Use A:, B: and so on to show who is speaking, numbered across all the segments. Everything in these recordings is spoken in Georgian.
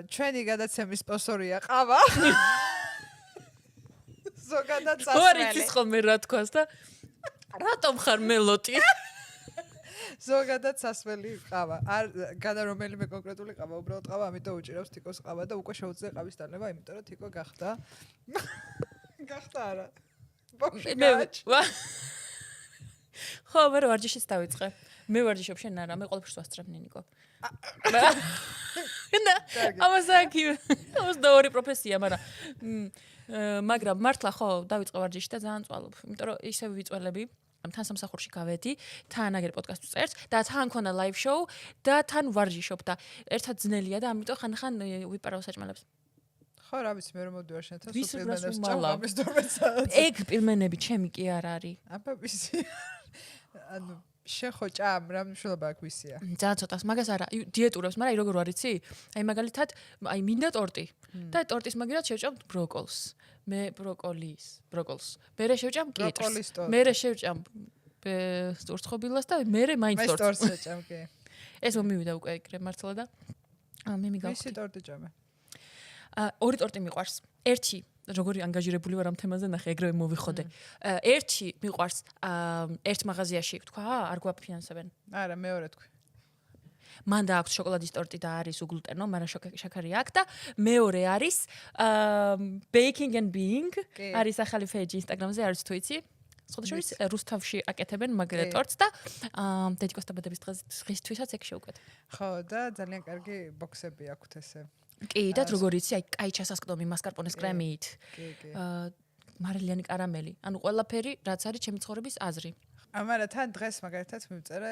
A: ჩვენი გადაცემის სპონსორია ყავა. ზოგადად
B: არ
A: სასმელი.
B: იცის ხოლმე რა თქვას და რატომ ხარ მელოტი?
A: ზოგადად სასმელი ყავა. არ გადა რომელიმე კონკრეტული ყავა, უბრალოდ ყავა, ამიტომ უჭირავს თიკოს ყავა და უკვე შეუძლია ყავის დალევა, იმიტომ რომ თიკო გახდა. გახდა არა.
B: ხო, მე ვარჯიშიც დავიწყე. მე ვარჯიშობ შენ არა, მე ყველაფერს ვასწრებნი ნიკო. ამასაკი. ამას და ორი პროფესია, მაგრამ მართლა ხო, დავიწყე ვარჯიში და ძალიან წვალობ. იმიტომ რომ ისევ ვიწველები თან სამსახურში გავედი, თან აგერ პოდკასტს წერს და თან ქონა ლაივ შოუ და თან ვარჯიშობ და ერთად ძნელია და ამიტომ ხან ვიპარავ საჭმელებს.
A: ხო, რა ვიცი, მე რომ მოდივარ შენთან,
B: ვის
A: სუპერმენებს
B: უბრალოდ
A: ჭამამის 12 საათს.
B: ეგ პილმენები ჩემი კი არ არის.
A: აბა ვისი. ანუ შენ ხო ჭამ, რა მნიშვნელობა აქვს ვისია?
B: ძალიან ცოტას, მაგას არა, დიეტურებს, მაგრამ როგორ ვარ იცი? აი მაგალითად, აი მინდა ტორტი. და ტორტის მაგერად შევჭამ ბროკოლს. მე ბროკოლს. მერე შევჭამ კიტრს. მერე შევჭამ სურცხობილას და მერე მაინც ტორტს.
A: მე ტორტს შეჭამ, კი.
B: ეს მომივიდა უკვე ეგრე მართლა და მე მიგავ.
A: ვისი ტორტი ჭამე?
B: ორი ტორტი მიყვარს. ერთი როგორი ანგაჟირებული ვარ ამ თემაზე, ნახე, ეგრევე მოვიხოდე. ერთი მიყვარს ერთ მაღაზიაში, თქვა, არ გვაფინანსებენ.
A: არა, მეორე თქვი.
B: მან დააქვს შოკოლადის ტორტი და არის უგლუტენო, მაგრამ შაქარი აქვს და მეორე არის baking and being, არის ახალი ფეიჯი Instagram-ზე, არის თუ იცი? სხვადასხვა რუსთავში აკეთებენ მაგ ტორტს და დედიკოს დაბადების დღისთვისაც ეგ შევუკეთ.
A: ხო, და ძალიან კარგი ბოქსები აქვთ ესე.
B: კი, და როგორ იცი, აი, კაი ჩასასკდომი მასკარპონეს კრემით.
A: კი.
B: მარილიანი კარამელი. ანუ ყველაფერი, რაც არის ჩემი ცხოვრების აზრი.
A: მაგრამ თან დღეს მაგალითად მივწერე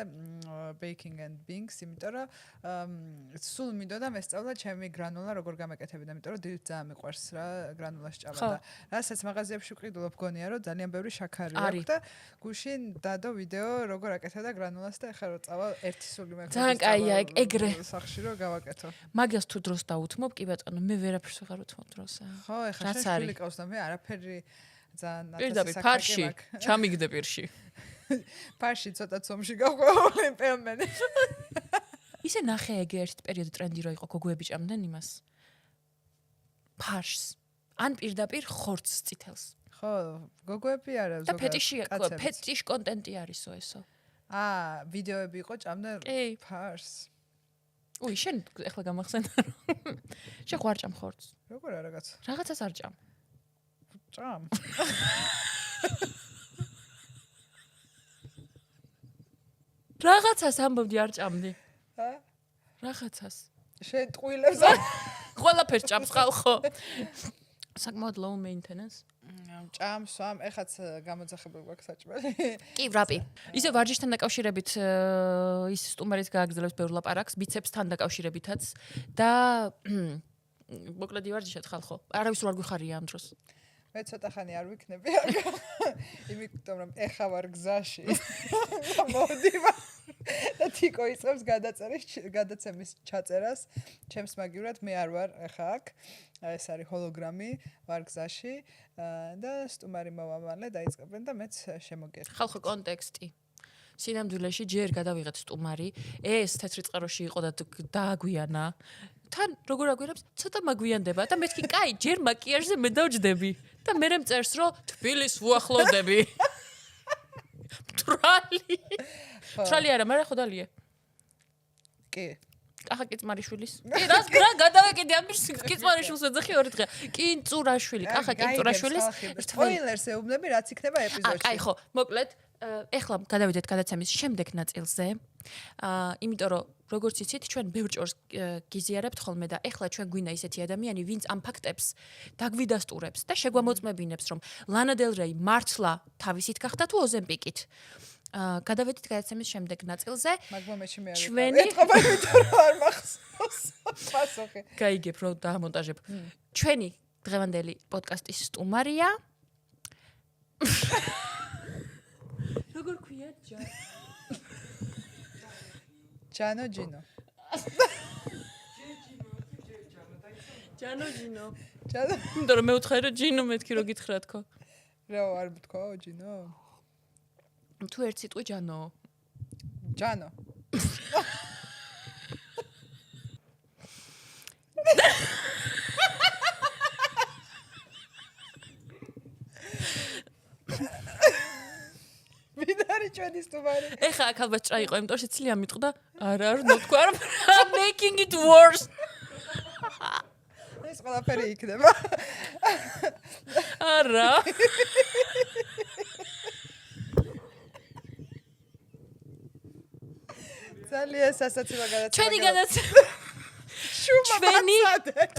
A: baking and beings, იმიტომ რომ სულ მინდოდა მესწავლა ჩემი გრანულა როგორ გამეკეთებინა, იმიტომ რომ დილით ძალიან მიყვარს რა გრანულას ჭამა და რასაც მაღაზიებში ვყიდულობ გონია რომ ძალიან ბევრი შაქარი აქვს და გუშინ დადო ვიდეო როგორ აკეთებდა გრანულას და ეხლა რო წავალ ერთი სული მე
B: ძალიან კაია ეგრე
A: სახში რო გავაკეთო.
B: მაგას თუ დროს დავუთმობ, კი ბატონო, მე ვერაფერს ვეღარ ვუთმობ დროს.
A: ხო, ეხლა შენ შული ყავს და მე არაფერი ძალიან
B: პირდაპირ ფარში, ჩამიგდე პირში.
A: ფარში ცოტა ცომში გავყვეული პელმენი.
B: ისე ნახე ეგ ერთ პერიოდი ტრენდი რო იყო გოგოები ჭამდნენ იმას. ფარშს. ან პირდაპირ ხორცს წითელს.
A: ხო, გოგოები არა
B: ზოგადად. და ფეტიშ კონტენტი არისო ესო.
A: ვიდეოები იყო ჭამდნენ ფარს.
B: უი, შენ ეხლა გამახსენდა რომ შენ ხარ ჭამ ხორცს.
A: როგორ არა კაცო?
B: რაღაცას არ ჭამ.
A: ჭამ.
B: რაღაცას ამბობდი არ ჭამდი. რაღაცას.
A: შენ ტყუილებს
B: ყველაფერს ჭამს ხალხო. საკმაოდ low maintenance.
A: ჭამს, ეხაც გამოძახებული გვაქვს საჭმელი.
B: კი, ვრაპი. ისე ვარჯიშთან დაკავშირებით ის სტუმარიც გააგრძელებს ბევრ ლაპარაკს, ბიცეპსთან დაკავშირებითაც და მოკლედ ვარჯიშობთ ხალხო. არავის რო არ გვიხარია ამ დროს.
A: მე ცოტა ხანი არ ვიქნები აქ. იმიტომ რომ ეხა ვარ გზაში. მოდივარ. და თიკო იწყებს გადაცემის ჩაწერას. ჩემს მაგივრად მე არ ვარ ეხა აქ. ეს არის ჰოლოგრამი, ვარ გზაში და სტუმარი მოვამალე დაიწყებენ და მეც შემოგერხე.
B: ხალხო კონტექსტი. სინამდვილეში ჯერ გადავიღეთ სტუმარი, ეს თეთრი წყაროში იყო და დააგვიანა. თან როგორ აგვირებს, ცოტა მაგვიანდება და მეთქი, კაი, ჯერ მაკიაჟზე მე დავჯდები და მე მწერს, რომ თბილის ვუახლოვდები. თრალი არა, მაგრამ ხოდალიე.
A: კი.
B: ახლა კიცმარიშვილის. კი, რა გადავეკიდე ამ კიცმარიშვილს ეძახი 2 დღე. კინწურაშვილი, ახლა კინწურაშვილის.
A: სპოილერს ეუბნები, რაც იქნება ეპიზოდში.
B: კაი, ხო, მოკლედ, ეხლა გადავიდეთ გადაცემის შემდეგ ნაწილზე. იმიტომ რომ როგორც იცით, ჩვენ ბევრ ჭორს გიზიარებთ ხოლმე და ეხლა ჩვენ გვინდა ისეთი ადამიანი, ვინც ამ ფაქტებს დაგვიდასტურებს და შეგვამოწმებინებს, რომ ლანა დელ რეი მართლა თავისით გახდა თუ ოზემპიკით. გადავედით გადაცემის შემდეგ ნაწილზე.
A: მაგმომეში მე არ ეთყობა, იმიტომ რომ არ მახსოვს. პასუხი.
B: გაიგებ, რომ დაამონტაჟებ. ჩვენი დღევანდელი პოდკასტის სტუმარია. როგორ ქვია
A: ჯანო ჯინო.
B: ჯანო ჯინო.
A: ჯანო.
B: იმიტომ რომ მე ვთხარი რომ ჯინო მეთქი რო გითხრა თქო.
A: რა არ ვთქვა ჯინო?
B: თუ ერთ სიტყვი ჯანო.
A: ჯანო. ვინ არის ჩვენი სტუმარი?
B: ეხა აქ ალბათ ჭრა იყო, იმიტომ რომ შეცლია მიტყდა. არა, არ ნოთქვა, making it worse.
A: ეს ყველაფერი იქნება.
B: არა.
A: ძალიან სასაცილო გადაცემა.
B: ჩვენი გადაცემა.
A: ჩვენი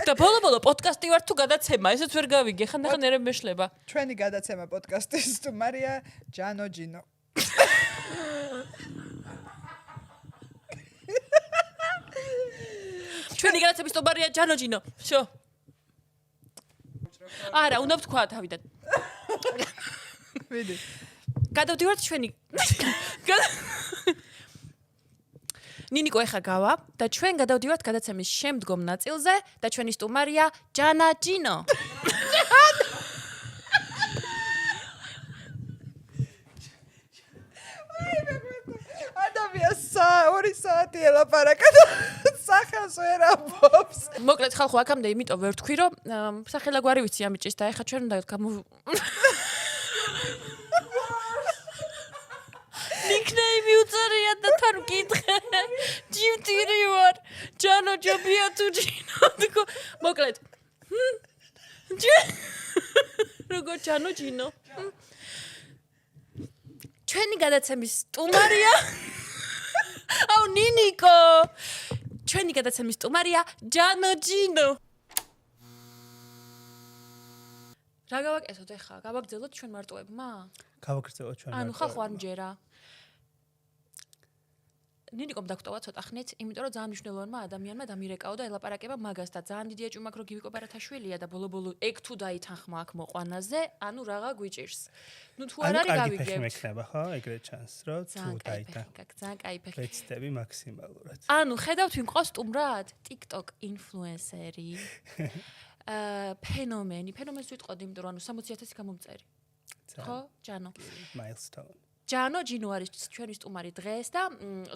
B: და ბოლო პოდკასტი ვარ თუ გადაცემა, ესეც ვერ გავიგე, ხანდახან ერებ მეშლება.
A: ჩვენი გადაცემა პოდკასტის სტუმარია ჯანო ჯინო.
B: ჩვენი გადაცემის სტუმარია ჯანო ჯინო. შო. არა, უნდა ვთქვა თავიდან.
A: ვიდი.
B: გადავდივართ ჩვენი ნინიკო ეხა გავა და ჩვენ გადავდივართ გადაცემის შემდგომ ნაწილზე და ჩვენი სტუმარია ჯანა ჯინო.
A: ადამიანს 2 საათი ელაპარაკა და სახელს ვერ ამბობს.
B: მოკლედ ხალხო აქამდე იმიტომ ვერ თქვი რომ სახელაგვარი ვიცი ამიჭის და ეხა ჩვენ უნდა nickname უწერია და თან ვკითხე. ჯიმტირი ვარ. ჯანო ჯობია თუ ჯინო. მოკლედ. როგორ ჯანო ჯინო. ჩვენი გადაცემის სტუმარია. აუ ნინიკო. ჩვენი გადაცემის სტუმარია ჯანო ჯინო. რა გავაკეთოთ ეხა? გავაგრძელოთ ჩვენ მარტოებმა?
C: გავაგრძელოთ ჩვენ.
B: ანუ ხალხო არ მჯერა. ნინიკომ დაგტოვა ცოტა ხნით, იმიტომ რომ ძალიან მნიშვნელოვანმა ადამიანმა დამირეკაო და ელაპარაკება მაგას და ძალიან დიდი ეჭვმა რო გივიკო ბარათაშვილია და ბოლო-ბოლო ეგ თუ დაითანხმა აქ მოყვანაზე, ანუ რაღა გვიჭირს. ნუ თუ არ არის
C: კარგი ფეხი
B: გავიგებთ.
C: მექნება ხო? ეგრე ჩანს, რომ თუ დაითანხმა.
B: ძალიან კაი ფეხი.
C: ვეცდები მაქსიმალურად.
B: ანუ ხედავთ ვინ ყავს სტუმრად? TikTok ინფლუენსერი. ფენომენი ვიტყოდი, იმიტომ რომ ანუ 60,000 გამომწერი. ხო, ჯანო.
C: Milestone.
B: ჯანო ჯინო არის ჩვენი სტუმარი დღეს და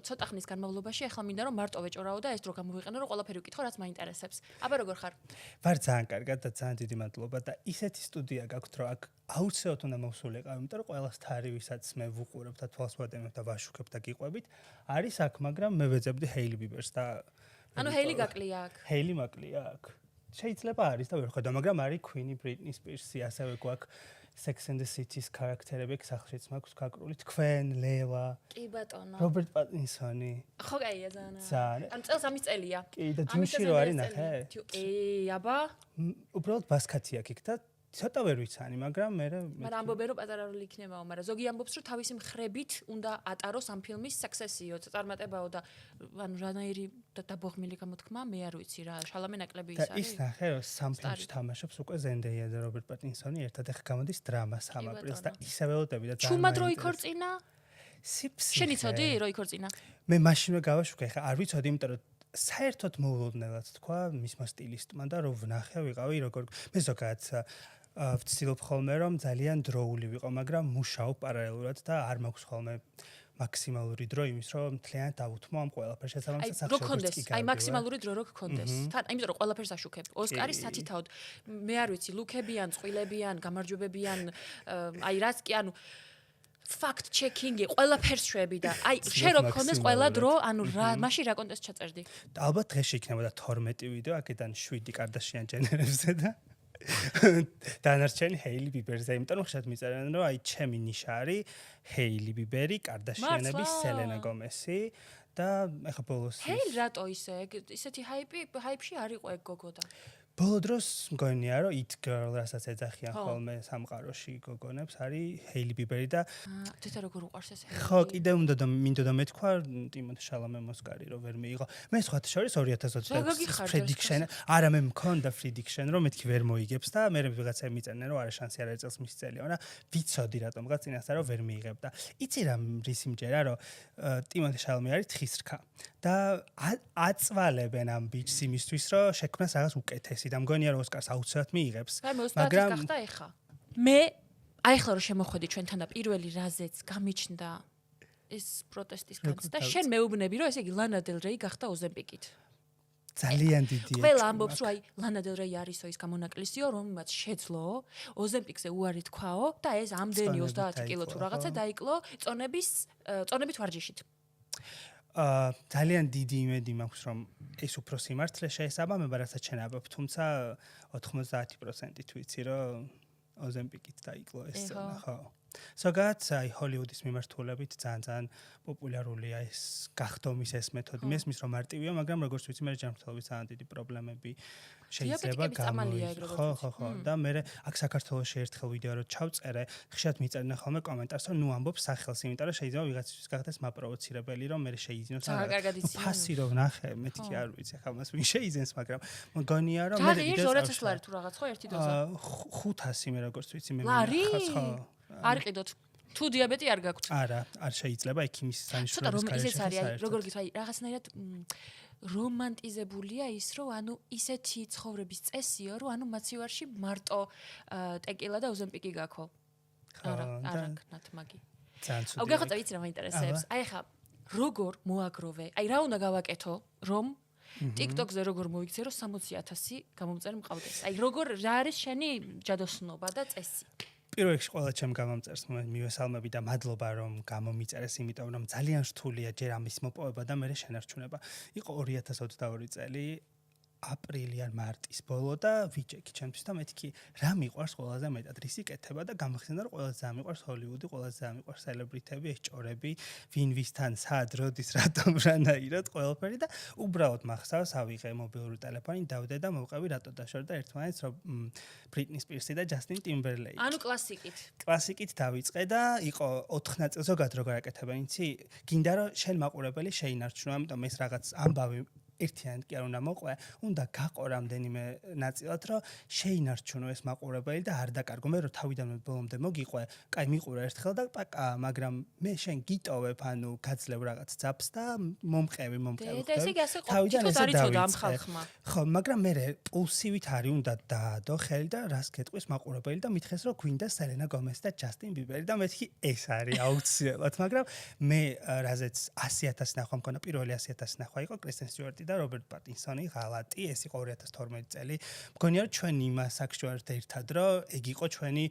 B: ცოტა ხნის განმავლობაში ახლა მინდა რომ მარტო ვეჭორაო და ეს დრო გამოვიყენო რომ ყველაფერი ვკითხო რაც მაინტერესებს. აბა როგორ ხარ?
C: ვარ ძალიან კარგად და ძალიან დიდი მადლობა და ისეთი სტუდია გაქვთ რომ აქ აუცილებლად უნდა მოვსულიყავ, იმიტომ რომ ყველას თარი ვისაც მე ვუყურებ და თვალს ვადემებ და ვაშუქებ და გიყვებით, არის აქ, მაგრამ მე ვეძებდი ჰეილი ბიბერს და
B: ანუ ჰეილი გაკლია აქ.
C: ჰეილი მაკლია აქ. შეიძლება არის და ვერ ხედავ, მაგრამ არის Queen Britney Spears-ი, ასევე გვაქვს Sex and the City-ს ქარაქტერები სახელშიც მაქვს გაკრული თქვენ, ლელა,
B: კი ბატონო.
C: რობერტ პატინსონი.
B: ხო კაია ძალიან.
C: ძალიან.
B: ანუ წელს ამის წელია.
C: კი და ჯუში რო არის ნახე?
B: აბა.
C: უბრალოდ ბასკაცი აქ და ცოტა ვერ ვიცანი, მაგრამ მე
B: მაგრამ ამბობენ რომ პატარა როლი იქნებაო, მაგრამ ზოგი ამბობს რომ თავისი მხრებით უნდა ატაროს ამ ფილმის საქსესიო, წარმატებაო და ანუ რანაირი დაბოღმილი გამოთქმა, მე არ ვიცი რა, შალამე ნაკლები ის
C: და ის ნახე რომ სამ ფილმში თამაშობს უკვე ზენდეია და რობერტ პატინსონი ერთად ახ გამოდის დრამა 3 აპრილს და ისევე ველოდები და ძალიან
B: ჩუმად რო იქორწინა?
C: სიფსიხე.
B: შენ იცოდი რო იქორწინა?
C: მე მაშინვე გავაშუქე, ხა არ ვიცოდი, იმიტომ რომ საერთოდ მოულოდნელად თქვა მისმა სტილისტმა და რომ ვნახე ვიყავი როგორ მე ზოგადად ვცდილობ ხოლმე რომ ძალიან დროული ვიყო, მაგრამ მუშაობ პარალელურად და არ მაქვს ხოლმე მაქსიმალური დრო იმის რომ მთლიანად დავუთმო ამ ყველაფერს შესაბამისად
B: სახშობებს კი გავიგე. აი მაქსიმალური დრო რო გქონდეს. თან იმიტომ რომ ყველაფერს აშუქებ. ოსკარის სათითაოდ მე არ ვიცი, ლუქებიან, წყვილებიან, გამარჯვებებიან, აი რაც კი ანუ fact checking-ი ყველაფერს შვები და აი შენ რო გქონდეს ყველა დრო, ანუ რა მაშინ რა კონტესტ ჩაწერდი?
C: ალბათ დღეში იქნებოდა 12 ვიდეო, აქედან 7 კარდაშიან ჯენერებზე და დანარჩენი ჰეილი ბიბერზე, იმიტომ რომ ხშირად მიწერენ რომ აი ჩემი ნიშა არის ჰეილი ბიბერი, კარდაშიანები, სელენა გომესი და ეხა ბოლოს
B: ჰეილი რატო ისეთი ჰაიპში არ იყო ეგ გოგო და
C: ბოლო დროს მგონია რომ it girl რასაც ეძახიან ხოლმე სამყაროში გოგონებს არის ჰეილი ბიბერი და
B: თეთა როგორ უყარს ეს ჰეილი?
C: ხო კიდე მინდოდა მეთქვა ტიმოთე შალამე მოსკარი რომ ვერ მიიღო. მე სხვათა შორის 2026 prediction არა მე მქონდა prediction რომ მეთქი ვერ მოიგებს და მე ვიღაცა მიწერდნენ რომ არა შანსი არა წელს მის წელია და ვიცოდი რატომღაც წინასწარ რომ ვერ მიიღებ და იცი რა რისი მჯერა რომ ტიმოთე შალამე არის თხისრქა და აწვალებენ ამ ბიჭს იმისთვის რომ შექმნას რაღაც უკეთესი და მგონია რომ ოსკარს აუცილებლად მიიღებს.
B: მაგრამ გახდა ეხა. მე აი ახლა რომ შემოხვედი ჩვენთან და პირველი რაზეც გამიჩნდა ეს პროტესტის განცდა, შენ მეუბნები რომ ესე იგი ლანა დელ რეი გახდა ოზემპიკით.
C: ძალიან დიდი
B: ყველა ამბობს რომ აი ლანა დელ რეი არისო ის გამონაკლისიო რომაც შეძლო ოზემპიკზე უარი თქვაო და ეს ამდენი 30 კილო თუ რაღაცა დაიკლო წონებით ვარჯიშით
C: ძალიან დიდი იმედი მაქვს რომ ეს უფრო სიმართლე შეესაბამება რასაც შენ აბობ თუმცა 90% ვიცი რომ ოზემპიკით დაიკლო ეს წონა ხო ზოგადად აი ჰოლივუდის მიმართულებით ძალიან პოპულარულია ეს გახდომის ეს მეთოდი მესმის რომ მარტივია მაგრამ როგორც ვიცი მე ჯანმრთელობის ძალიან დიდი პრობლემები შეიძლება გამოიწვიოს ხო და მე აქ საქართველოში ერთხელ ვიდეო რო ჩავწერე ხშირად მიწერენ ხოლმე კომენტარს რომ ნუ ამბობს სახელს იმიტომ რომ შეიძლება ვიღაცისთვის გახდეს მაპროვოცირებელი რომ მე შეიძინოს ფასი რო ვნახე მეთქი არ ვიცი ხა მას ვინ შეიძენს მაგრამ მგონია რომ
B: მე 2000 ლარი თუ რაღაც ხო ერთი დოზა
C: 500 მე როგორც ვიცი მე
B: ხო არ ყიდოთ თუ დიაბეტი არ გაქვთ
C: არა არ შეიძლება ექიმის სანიშნელობის
B: კარიერა ისეც არის როგორ გითხრა აი რაღაცნაირად რომანტიზებულია ის რომ ანუ ისეთი ცხოვრების წესიო რომ ანუ მაცივარში მარტო ტეკილა და ოზემპიკი გაქო არა ქნათ მაგი აუ გახოცა ვიცი რა მაინტერესებს აი ხა როგორ მოაგროვე აი რა უნდა გავაკეთო რომ TikTok-ზე როგორ მოიქცე რომ 60000 გამომწერი მყავდეს აი როგორ რა არის შენი ჯადოსნობა და წესი
C: პირველ რიგში ყველა ჩემ გამომწერს მივესალმები და მადლობა რომ გამომიწერეს იმიტომ რომ ძალიან რთულია ჯერ ამის მოპოვება და მე შენარჩუნება იყო 2022 წელი აპრილი ან მარტის ბოლო და ვიჭექი ჩემთვის და მეთქი რა მიყვარს ყველაზე მეტად რისი კეთება და გამახსენდა რომ ყველაზე მიყვარს ჰოლივუდი ყველაზე მიყვარს სელებრიტები ეს ჭორები ვინ ვისთან სად როდის რატომ რანაირად ყველაფერი და უბრალოდ მახსავს ავიღე მობილური ტელეფონი დავდე და მოვყევი რატო დაშორდა ერთმანეთს რომ ბრიტნი სპირსი და ჯასტინ ტიმბერლეიკი
B: ანუ კლასიკით
C: დავიწყე და იყო 4 ნაწილ ზოგადად როგორ აკეთებენ იცი გინდა რომ შენ მაყურებელი შეინარჩუნო ამიტომ ეს რაღაც ამბავი ერთიანად კი არ უნდა მოყვე, უნდა გაყო რამდენიმე ნაწილად, რომ შეინარჩუნო ეს მაყურებელი და არ დაკარგო. მე რომ თავიდანვე ბოლომდე მოგიყვე, კაი მიყურე ერთხელ და პაკა, მაგრამ მე შენ გიტოვებ, ანუ გაძლევ რაღაც ძაფს და მომყევი.
B: და ესე იგი ასე თვითონ არიწოდა ამ ხალხმა.
C: ხო, მაგრამ მე პულსივით არის უნდა დაადო ხელი და რას გეტყვის მაყურებელი და მითხეს რომ გვინდა სელენა გომესი და ჯასტინ ბიბერი და მეთქი ეს არის აუცილებლად, მაგრამ მე რაზეც 100000 ნახვა მქონდა, პირველი 100000 ნახვა იყო კრისტენ სტიუარტი და რობერტ პატინსონი ღალატი, ეს იყო 2012 წელი. მგონია რომ ჩვენ იმას აქ ვართ ერთად, რომ ეგ იყო ჩვენი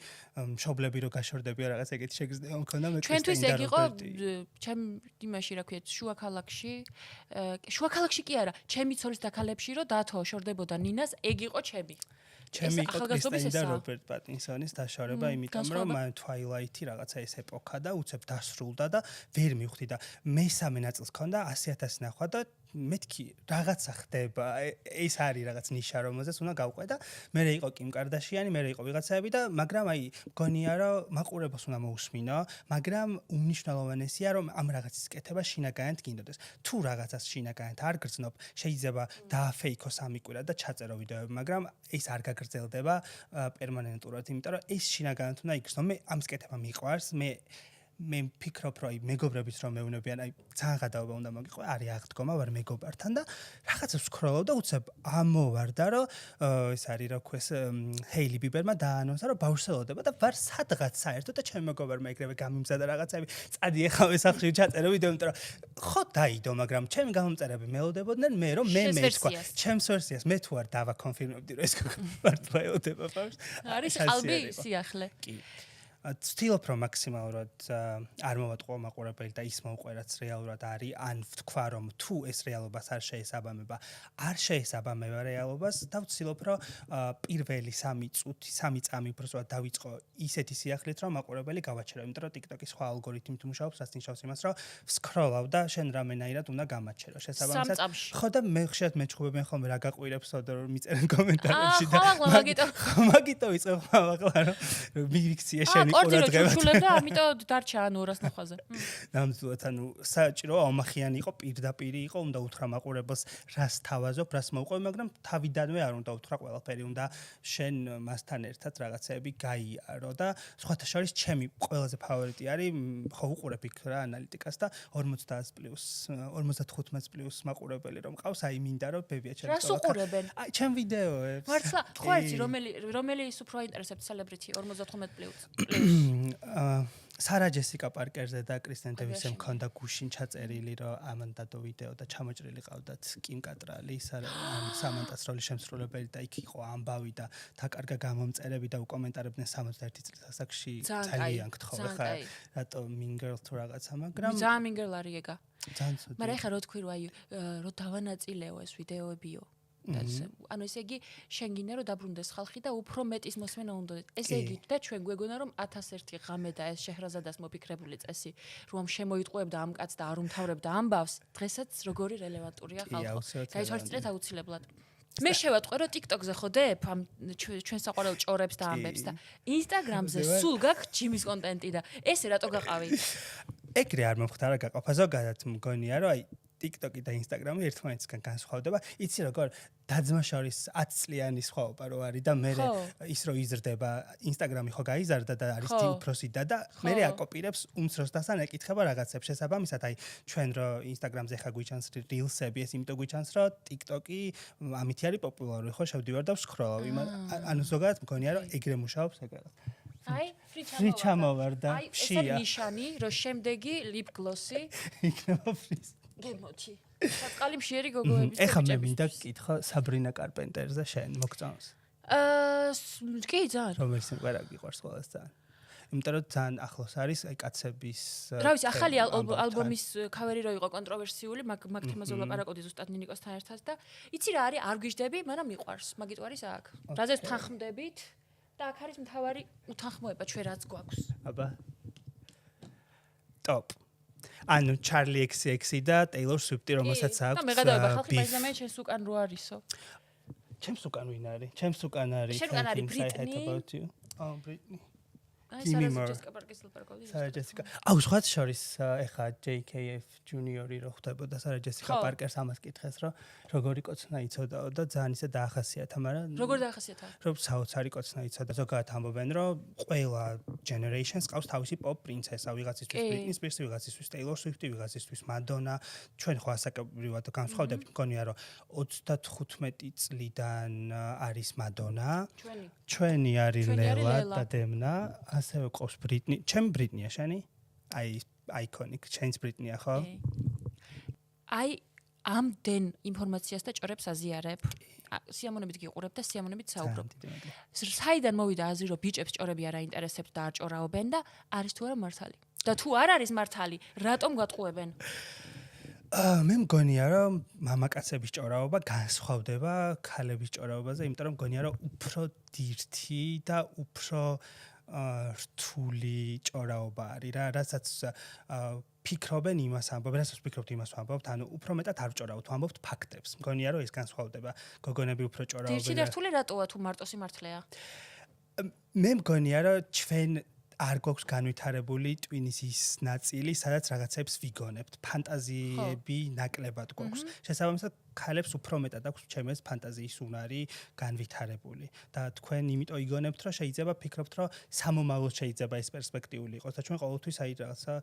C: მშობლები რო გაშორდებია რაღაც ეგეთი შეგრძნება მქონდა მე
B: ჩვენთვის ეგ იყო ჩემ იმაში რა ქვია შუა ქალაქში კი არა, ჩემი ცოლის დაქალებში რო დათო შორდებოდა ნინას, ეგ იყო ჩემი.
C: ჩემი იყო კრისტენ და რობერტ პატინსონის დაშორება, იმიტომ რომ მან Twilight-ი რაღაცა ეს ეპოქა და უცებ დასრულდა და ვერ მივხვდი და მესამე ნაწილს ქონდა 100000 ნახვა და მეთქი რაღაცა ხდება ეს არის რაღაც ნიშა რომელზეც უნდა გავყვე და მე იყო კიმ კარდაშიანი მე იყო ვიღაცაები და მაგრამ აი მგონია რომ მაყურებელს უნდა მოусმინო მაგრამ უმნიშვნელოვანესია რომ ამ რაღაცის კეთება შინაგანად გინდოდეს თუ რაღაცას შინაგანად არ გრძნობ შეიძლება დააფეიქო სამი კვირა და ჩაწერო ვიდეოები მაგრამ ეს არ გაგრძელდება პერმანენტულად იმიტომ რომ ეს შინაგანად უნდა იგრძნო მე ამის კეთება მიყვარს მე ფიქრობ რომ მეგობრებიც რომ მეუნებიან აი ძალიან გადაობა უნდა მოგიყვე არის აღდგომა ვარ მეგობართან და რაღაცას ვსკროლავ და უცებ ამოვარდა რომ ეს არის რა ქვეს ჰეილი ბიბერმა დაანონსა რომ ბავშვსელოდება და ვარ სადღაც საერთოდ და ჩემ მეგობარმა ეგრევე გამიმზადა რაღაცები წადი ეხავე სახში ჩაწერე ვიდეო იმიტომ რომ ხო დაიდო მაგრამ ჩემი გამომწერები მელოდებოდნენ მე რომ მე თქვა ჩემს ვერსიას მე თუ არ დავაკონფირმებდი რომ ეს მართლა ელოდება ბავშვს
B: არის ყალბი სიახლე
C: კი ვცდილობ რომ მაქსიმალურად არ მოვატყუო მაყურებელი და ის მოუყვე რაც რეალურად არის ან ვთქვა რომ თუ ეს რეალობას არ შეესაბამება არ შეესაბამება რეალობას და ვცდილობ რომ პირველი 3 წუთი 3 წამი უბრალოდ დავიწყო ისეთი სიახლით რომ მაყურებელი გავაჩერო იმიტომ რომ TikTok-ის სხვა ალგორითმით მუშაობს რაც ნიშნავს იმას რომ ვსკროლავ და შენ რამენაირად უნდა გამაჩერო შესაბამისად ხო და მე ხშირად მეჩხუბებიან ხოლმე რა გაყვირებს რომ მიწერენ კომენტარებში და მაგიტო ვიწყებ ახლა რომ მივიქციე შენ
B: ყურადღება ამიტომ დარჩა ანუ 200 ნახვაზე.
C: ნამდვილად ანუ საჭიროა ომახიანი იყო პირდაპირ იყო უნდა უთხრა მაყურებელს რას თავაზობ რას მოუყვები მაგრამ თავიდანვე არ უნდა უთხრა ყველაფერი უნდა შენ მასთან ერთად რაღაცეები გაიარო და სხვათა შორის ჩემი ყველაზე ფავორიტი არის ხო უყურებ იქ რა ანალიტიკას და 50+, 95+ მაყურებელი რომ ყავს აი მინდა რომ ბებია ჩემს
B: რას უყურებენ?
C: აი ჩემ ვიდეოებს.
B: მართლა ხო ერთი რომელი ის უფრო აინტერესებს სელებრიტი 55+?
C: Sara Jessica Parker-ზე და Kristen Davis-ემ მქონდა გუშინ ჩაწერილი, რომ ამანდადო ვიდეო და ჩამოჭრილი ყავდათ Kim Cattrall, Samantha-ს როლის შემსრულებელი და იქ იყო ამბავი და თაკარგა გამომწერები და უკომენტარებდნენ 61 წლის ასაკში ძალიან გთხოვე ხა რატო Mean Girl თუ რაღაცა, მაგრამ
B: ძალიან Mean Girl არის ეგა.
C: ძალიან ცუდი.
B: მაგრამ ეხლა რო თქვი რომ აი რო დავანაწილეო ეს ვიდეოებიო. ანუ ესე იგი შენ გინდა რომ დაბრუნდეს ხალხი და უფრო მეტის მოსმენა უნდა. ესე იგი და ჩვენ გვეგონა რომ 1001 ღამე და ეს შეჰრაზადას მოფიქრებული წესი რომ შემოიტყუებდა ამ კაცს და არ უმთავრებდა ამბავს, დღესაც როგორი რელევანტურია ხალხო. გაიცვალეთ აუცილებლად. მე შევატყვე რომ TikTok-ზე ხოდებ ამ ჩვენ საყვარელ ჭორებს და ამბებს და Instagram-ზე სულ გაქვს ჯიმის კონტენტი და ესე რატო გაყავი?
C: ეგრე არ მომხდარა გაყოფა ზოგადად მგონია რომ აი TikTok-ი და Instagram-ი ერთმანეთისგან განსხვავდება. იცი როგორ დაძმა შორის 10 წლიანი სხვაობა რო არის და მე ის რო იზრდება Instagram-ი ხო გაიზარდა და არის უფროსი და მე აკოპირებს უმცროსთან ეკითხება რაღაცებს შესაბამისად აი ჩვენ რო Instagram-ზე ხა გვიჩანს Reels-ები ეს იმიტომ გვიჩანს რომ TikTok-ი ამითი არის პოპულარული ხო შევდივარ და ვსკროლავ ანუ ზოგადად მგონია რომ ეგრე მუშაობს ეგრე
B: აი
C: free ჩამოვარ და
B: შია. აი ეს ნიშანი რომ შემდეგი lip gloss-ი
C: იქნება free.
B: გემოჩი. საწალი მშიერი გოგოების.
C: ეხა მე მინდა გკითხო Sabrina Carpenter-ზე შენ მოგწონს?
B: კი ძალიან.
C: რომელიც სიმღერა გიყვარს ყველას ძალიან. იმიტომ რომ ძალიან ახლოს არის აი კაცების
B: რა ვიცი ახალი ალბომის ქავერი რო იყო კონტროვერსიული მაგ თემაზე ვლაპარაკობდი ზუსტად ნინიკოსთან ერთად და იცი რა არის არ გვიждები მაგრამ მიყვარს მაგიტყვარის აქ რაზეც თანხმდებით და აქ არის მთავარი უთანხმოება ჩვენ რაც გვაქვს
C: აბა ტოპ ანუ Charlie XCX და Taylor Swift-ი რომელსაც აქვს
B: და მეღადაობა ხალხი პაიზამენ ჩვენს უკან რო არისო
C: ჩემს უკან ვინ არის ჩემს უკან არის
B: შენ უკან არის Britney
C: oh Britney
B: აი Sarah Jessica Parker-ს ლაპარაკობდი
C: Sarah Jessica აუ სხვა შორის ეხა JKF Junior-ი რო ხდებოდა Sarah Jessica Parker-ს ამას კითხეს რომ როგორი კოცნა იცოდაო და ძალიან ისე დაახასიათა მაგრამ
B: როგორ დაახასიათა
C: რომ საოცარი კოცნა იცოდა ზოგადად ამბობენ რომ ყველა generations ყავს თავისი pop პრინცესა ვიღაცისთვის Britney Spears ვიღაცისთვის Taylor Swift ვიღაცისთვის Madonna ჩვენ ხო ასაკობრივად განსხვავდებით მგონია რომ 35 წლიდან არის Madonna ჩვენი არის Lela და Demna ასევე ყავს Britney ჩემ Britney-ია შენი აი iconic chains Britney-ია ხო
B: აი ამდენ ინფორმაციას და ჭორებს აზიარებ. სიამოვნებით გიყურებ და სიამოვნებით საუბრობ. საიდან მოვიდა აზრი რომ ბიჭებს ჭორები არ აინტერესებთ და არ ჭორავენ და არის თუ არა მართალი? და თუ არ არის მართალი, რატომ გატყუებენ?
C: მე მგონია რომ მამაკაცების ჭორაობა განსხვავდება ქალების ჭორაობაზე, იმიტომ რომ მგონია რომ უფრო დირთი და უფრო რთული ჭორაობა არის რა, რასაც ფიქრობენ იმას ამბობენ, რასაც ფიქრობთ იმას ამბობთ, ანუ უფრო მეტად არ ჭორავთ, ამბობთ ფაქტებს. მგონია რომ ეს განსხვავდება. გოგონები უფრო ჭორავენ.
B: დირთი და რთული რატოა თუ მარტო სიმართლეა?
C: მე მგონია რომ ჩვენ არ გვაქვს განვითარებული ტვინის ის ნაწილი, სადაც რაღაცებს ვიგონებთ. ფანტაზიები ნაკლებად გვაქვს. შესაბამისად, ქალებს უფრო მეტად აქვს ჩემს ფანტაზიის უნარი განვითარებული. და თქვენ იმიტომ იგონებთ, რომ შეიძლება ფიქრობთ, რომ სამომავლოდ შეიძლება ეს პერსპექტიული იყოს და ჩვენ ყოველთვის აი რაღაცა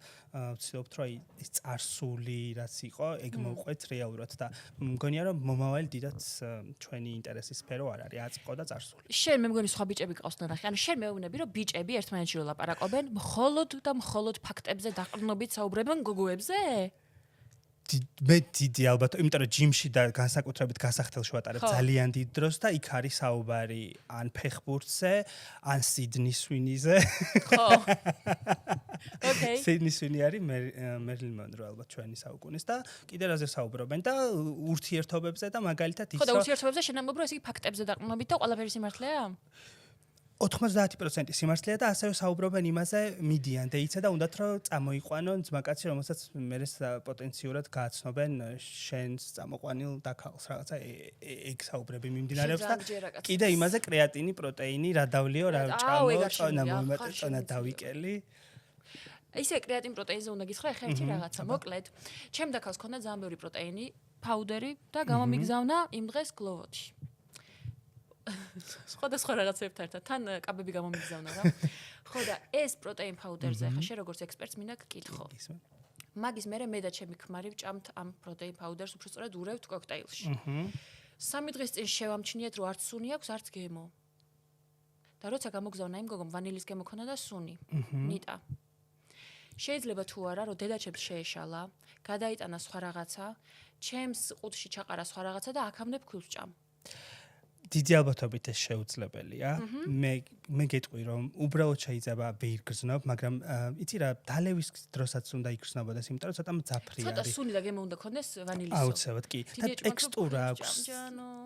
C: ვცდილობთ, რომ ეს წარსული რაც იყო, ეგ მოვყვეთ რეალურად და მგონია რომ მომავალი დიდად ჩვენი ინტერესის სფერო არ არის, აწმყო და წარსული.
B: შენ მე მგონი სხვა ბიჭები ყავს ნახე. ანუ შენ მეუბნები, რომ ბიჭები ერთმანეთში რო ლაპარაკობენ, მხოლოდ და მხოლოდ ფაქტებზე დაყრდნობით საუბრებენ გოგოებზე?
C: მე დიდი ალბათ, იმიტომ რომ ჯიმში და განსაკუთრებით გასახდელში ვატარებ ძალიან დიდ დროს და იქ არის საუბარი ან ფეხბურთზე, ან Sydney Sweeney-ზე.
B: ხო. Okay.
C: Sydney Sweeney არის Marilyn Monroe ალბათ ჩვენი საუკუნის და კიდე რაზე საუბრობენ და ურთიერთობებზე და მაგალითად ის
B: ხო და ურთიერთობებზე შენ ამბობ რომ ეს იგი ფაქტებზე დაყრდნობით და ყველაფერი სიმართლეა?
C: 90% სიმართლეა და ასევე საუბრობენ იმაზე მიდიან დეიცა და უნდათ რომ წამოიყვანონ ძმაკაცი რომელსაც მერეს პოტენციურად გააცნობენ შენს წამოყვანილ დაქალს რაღაცა ეგ საუბრები მიმდინარეობს და კიდე იმაზე კრეატინი პროტეინი რა დავლიო რა ჭამო წონა მომეტე წონა დავიკელი
B: ისე კრეატინ პროტეინზე უნდა გითხრა ახლა ერთი რაღაცა მოკლედ ჩემ დაქალს ქონდა ძალიან ბევრი პროტეინი პაუდერი და გამომიგზავნა იმ დღეს გლოვოთში სხვადასხვა რაღაცებთან ერთად თან კაბები გამომიგზავნა რა. ხო და ეს პროტეინ პაუდერზე ხა შე როგორც ექსპერტს მინდა გკითხო. მაგის მერე მე და ჩემი ქმარი ვჭამთ ამ პროტეინ პაუდერს უბრალოდ ურევთ კოქტეილში. 3 დღის წინ შევამჩნიეთ რომ არც სუნი აქვს, არც გემო. და როცა გამოგზავნა იმ გოგომ ვანილის გემო ქონდა და სუნი. ნიტა. შეიძლება თუ არა, რომ დედაჩემს შეეშალა, გადაიტანა სხვა რაღაცა, ჩემს ყუთში ჩაყარა სხვა რაღაცა და აქამდე ფქვილს ჭამ.
C: დიდი ალბათობით ეს შეუძლებელია. მე გეტყვი რომ უბრალოდ შეიძლება ვერ გრძნობ, მაგრამ იცი რა, დალევის დროსაც უნდა იგრძნობოდეს, იმიტომ რომ ცოტა მძაფრი არის.
B: ცოტა სუნი და გემო უნდა ქონდეს ვანილისო.
C: აუცილებლად კი. და ტექსტურა აქვს.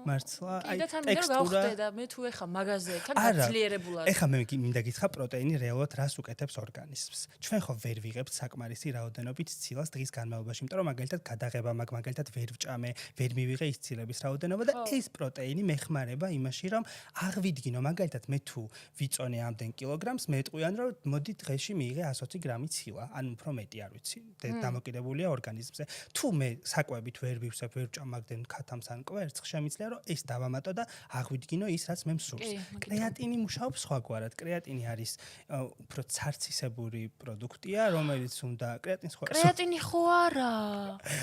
C: მართლა,
B: აი ტექსტურა და მე თუ ეხა მაღაზიე თან გაძლიერებულად.
C: ეხა მე მინდა გითხრა პროტეინი რეალურად რას უკეთებს ორგანიზმს. ჩვენ ხო ვერ ვიღებთ საკმარისი რაოდენობით ცილას დღის განმავლობაში, იმიტომ რომ მაგალითად გადაღება მაქვს, მაგალითად ვერ ვჭამე, ვერ მივიღე ის ცილების რაოდენობა და ეს პროტეინი მეხმარება იმაში, რომ აღვიდგინო, მაგალითად მე თუ ვიწონე ამდენ კილოგრამს, მე ეტყვიან რომ მოდი დღეში მიიღე 120 გრამი ცილა, ან უფრო მეტი არ ვიცი, დამოკიდებულია ორგანიზმზე. თუ მე საკვებით ვერ ვივსებ, ვერ ვჭამ მაგდენ ქათამს ან კვერცხს, შემიძლია რომ ეს დავამატო და აღვიდგინო ის რაც მე მსურს. კრეატინი მუშაობს სხვაგვარად. კრეატინი არის უფრო ცარცისებური პროდუქტია, რომელიც უნდა კრეატინს ხო
B: კრეატინი ხო არა.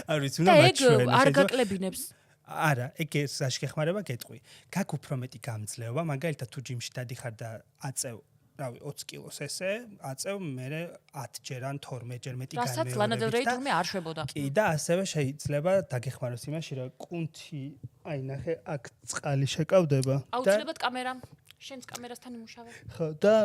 C: არ ვიცი, უნდა მაჩვენო.
B: არ გაკლებინებს.
C: არა, ეგ საშკეხმარება გეტყვი. გაკ უფრო მეტი გამძლეობა, მაგალითად თუ ჯიმში დადიხარ და აწევ, რავი, 20 კილოს ესე, აწევ მე 10 ჯერ ან 12 ჯერ მეტი განმეორებით.
B: რასაც ლანა დელ რეი თურმე არ შვებოდა.
C: კი, და ასევე შეიძლება დაგეხმაროს იმაში, რომ კუნთი, აი ნახე, აქ წყალი შეკავდება და
B: აუცილებლად კამერა, შენს კამერასთან იმუშავე.
C: ხო, და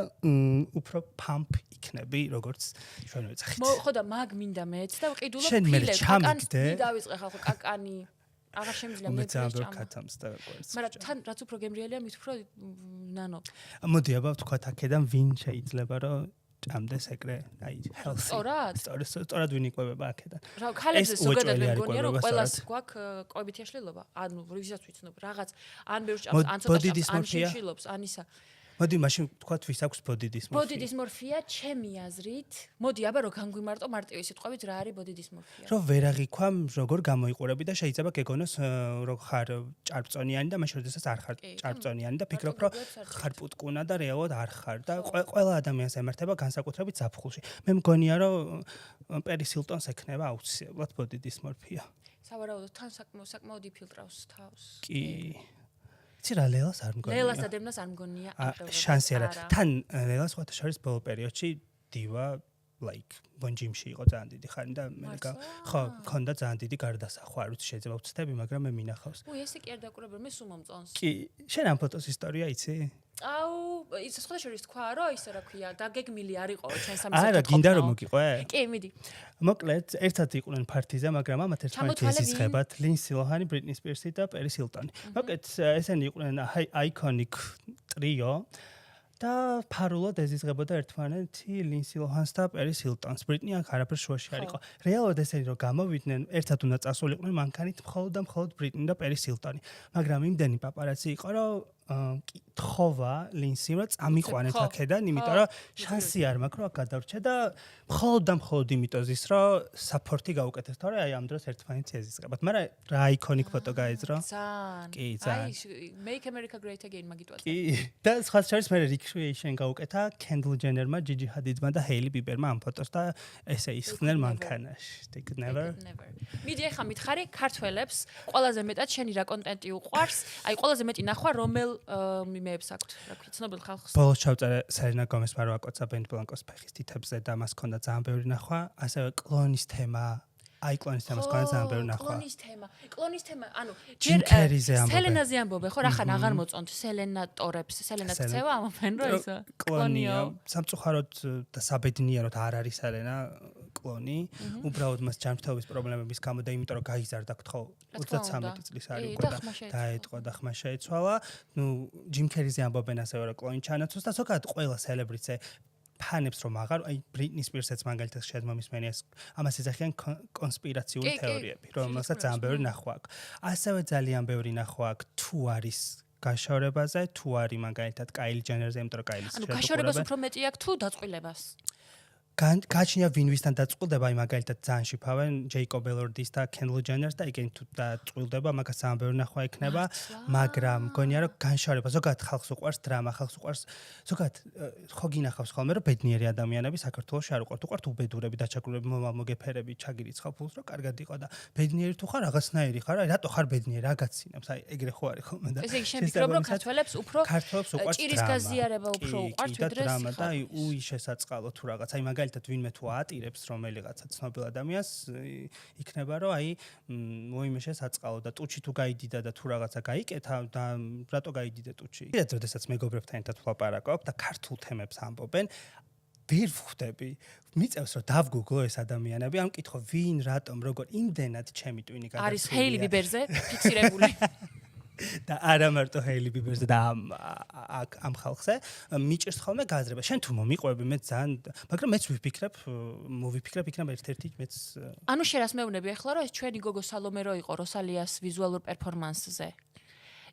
C: უფრო pump იქნები, როგორც ჩვენ ვეძახით.
B: ხო და მაგ მინდა მეც და ვყიდულობ
C: შენ მე
B: ფილებს,
C: ჩამიგდე.
B: დავიწყე ხალხო კაკანი. აღარ შემიძლია მე
C: მეცადო ქათამს და კვერცხს.
B: მაგრამ თან რაც უფრო გემრიელია, მით უფრო ნანო.
C: მოდი აბა ვთქვათ აქედან ვინ შეიძლება რომ ჭამდეს ეგრე, აი healthy. სწორად ვინ იკვებება აქედან.
B: რა ქალებზე ზოგადად მე მგონია რომ ყველას გვაქვს კვებითი აშლილობა. ანუ ვისაც ვიცნობ რაღაც ან ბევრს ჭამს, ან ცოტა ჭამს, ან შიშილობს, ან ისა.
C: მოდი მაშინ ვთქვათ ვის აქვს body dysmorphia.
B: Body dysmorphia ჩემი აზრით. მოდი აბა რომ განგვიმარტო მარტივი სიტყვებით რა არის body dysmorphia.
C: რომ ვერ აღიქვა როგორ გამოიყურები და შეიძლება გეგონოს რომ ხარ ჭარბწონიანი და მაშინ როდესაც არ ხარ ჭარბწონიანი და ფიქრობ რომ ხარ პუტკუნა და რეალურად არ ხარ და ყველა ადამიანს ემართება განსაკუთრებით ზაფხულში. მე მგონია რომ პერის ჰილტონს ექნება აუცილებლად body dysmorphia.
B: სავარაუდოდ თან საკმაოდ იფილტრავს თავს.
C: კი. იცი რა ლელას არ მგონია.
B: ლელას და დემნას არ მგონია აღწევს.
C: შანსი არა. თან ლელას ხოთა შორის ბოლო პერიოდში დივა like ბონჯიმში იყო ძალიან დიდი ხანი და მე ხო მქონდა ძალიან დიდი გარდასახვა, არ ვიცი შეიძლება ვწდები, მაგრამ მე მინახავს.
B: ესე კი არ დაკურებელ, მე სულ მომწონს.
C: კი, შენ ამ ფოტოს ისტორია იცი?
B: აუ, ის სხვა შორის თქვა, რომ ისე რა ქვია, დაგეგმილი არ იყო ჩვენ სამისად.
C: არა, გინდა რომ მოგიყვე?
B: კი, მიდი.
C: მოკლედ, ერთად იყვნენ ფარტიზე, მაგრამ ამათ ერთმანეთს ეზიზღებათ ლინსი ლოჰანი, ბრიტნი სპირსი და პერის ჰილტონი. მოკლედ, ესენი იყვნენ iconic trio. და ფარულად ეზიზღებოდა ერთმანეთი ლინსი ლოჰანს და პერის ჰილტონს. ბრიტნი აქ არაფერ შუაში არ იყო. რეალურად ესენი რომ გამოვიდნენ, ერთად უნდა წასულიყვნენ მანქანით მხოლოდ და მხოლოდ ბრიტნი და პერისហილტონი. მაგრამ იმდენი პაპარაცი იყო, რომ თხოვა ლინსიმ რომ წამიყვანეთ აქედან, იმიტომ რომ შანსი არ მაქვს რომ აქ გადავრჩე და მხოლოდ და მხოლოდ იმიტომ ზის რომ საპორტი გაუკეთეს, თორე აი ამ დროს ერთმანეთს ეზიზღებათ. მაგრამ რა iconic ფოტო გაეძრო?
B: ძალიან.
C: კი, ძალიან.
B: აი Make America Great Again მაგიტყვაზე.
C: კი. და სხვა შორის მე recreation გაუკეთა Kendall Jenner-მა, Gigi Hadid-მა და Hailey Bieber-მა ამ ფოტოს და ესე ისხდნენ მანქანაში. They could never.
B: მიდი ახლა მითხარი ქართველებს, ყველაზე მეტად შენი რა კონტენტი უყვარს? აი ყველაზე მეტი ნახვა რომელ მიმეებს აქვთ, რა ქვია, ცნობილ ხალხს.
C: ბოლოს ჩავწერე Selena Gomez-მა რო აკოცა Ben Blanco-ს ფეხის თითებზე და მას ჰქონდა ძალიან ბევრი ნახვა, ასევე კლონის თემა, აი კლონის თემას ჰქონდა ძალიან ბევრი ნახვა.
B: კლონის თემა, ანუ
C: ჯერ
B: Selena-ზე ამბობენ, ხო, რახან აღარ მოწონთ Selena-ტორებს, Selena-ს ქცევა ამოფენ რო ისო.
C: კლონია, სამწუხაროდ და საბედნიეროდ არ არის Selena კლონი, უბრალოდ მას ჯანმრთელობის პრობლემების გამო და იმიტომ რომ გაიზარდა ხო 33 წლის არის უკვე და დაეთყო და ხმა შეეცვალა. ნუ ჯიმ კერიზე ამბობენ ასევე რომ კლონი ჩანაცვლეს და ზოგადად ყველა სელებრიტზე ფანებს რომ აღარ აი ბრიტნი სპირსეც მაგალითად შემომისმენია ამას ეძახიან კონსპირაციული თეორიები, რომელსაც ძალიან ბევრი ნახვა აქვს. ასევე ძალიან ბევრი ნახვა აქვს თუ არის გაშორებაზე, თუ არის მაგალითად Kylie Jenner-ზე, იმიტომ რომ Kylie-ს
B: ანუ გაშორებას უფრო მეტი აქვს თუ დაწყვილებას.
C: გაჩნია ვინ ვისთან დაწყვილდება, აი მაგალითად ძალიან შიფავენ ჯეიკობ ელორდის და Kendall Jenner-ს და იგენ თუ დაწყვილდება, მაგას ძალიან ბევრი ნახვა ექნება, მაგრამ მგონია რომ განშორება, ზოგადად ხალხს უყვარს დრამა, ხალხს უყვარს ზოგადად ხო გინახავს ხოლმე რომ ბედნიერი ადამიანები საქართველოში არ უყვართ, უყვართ უბედურები, დაჩაგვრილები, მოგეფერები, ჩაგირიცხავ ფულს, რომ კარგად იყო და ბედნიერი თუ ხარ, რაღაცნაირი ხარ, აი რატო ხარ ბედნიერი, რა გაცინებს, აი ეგრე ხო არის ხოლმე და
B: ესე იგი შენ ფიქრობ რომ ქართველებს უფრო
C: უყვარს
B: ჭირის გაზიარება უფრო უყვართ ვიდრე
C: დრამა და აი უი შესაწყალო თუ რაღაც, აი მაგალითად ვინმე თუ ატირებს რომელიღაცა ცნობილ ადამიანს იქნება რომ აი მოიმეშე საწყალო და ტუჩი თუ გაიდიდა და თუ რაღაცა გაიკეთა და რატო გაიდიდე ტუჩი. კიდევ როდესაც მეგობრებთან ერთად ვლაპარაკობ და ქართულ თემებს ამბობენ ვერ ვხვდები. მიწევს რომ დავგუგლო ეს ადამიანები, ამ კითხო ვინ, რატომ, როგორ იმდენად ჩემი ტვინი გადაცულია.
B: არის ჰეილი ბიბერზე ფიქსირებული.
C: და არა მარტო ჰეილი ბიბერზე და ამ ხალხზე მიჭირს ხოლმე გაზრება. შენ თუ მომიყვები მე ძალიან, მაგრამ მეც მოვიფიქრებ იქნება ერთ-ერთი მეც
B: ანუ შენ რას მეუბნები ახლა რომ ეს ჩვენი გოგო სალომე რო იყო როსალიას ვიზუალურ პერფორმანსზე.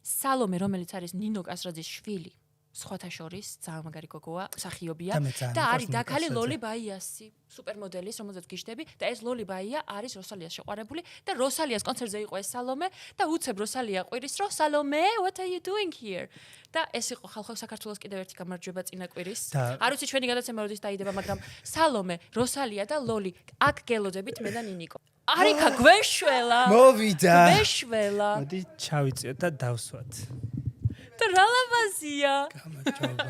B: სალომე რომელიც არის ნინო კასრაძის შვილი. სხვათა შორის ძალიან მაგარი გოგოა, მსახიობია და არის დაქალი ლოლი ბაიასი, სუპერმოდელის, რომელზეც გიждდები და ეს ლოლი ბაია არის როსალიას შეყვარებული და როსალიას კონცერტზე იყო ეს სალომე და უცებ როსალია ყვირის რომ სალომე, what are you doing here? და ეს იყო ხალხო საქართველოს კიდევ ერთი გამარჯვება წინა კვირის. არ ვიცი ჩვენი გადაცემა როდის დაიდება, მაგრამ სალომე, როსალია და ლოლი აქ გელოდებით მე და ნინიკო. არიქა გვეშველა.
C: მოვიდა.
B: გვეშველა.
C: მოდი ჩავიწიოთ და დავსვათ.
B: და რა ლამაზია.
C: გამარჯობა.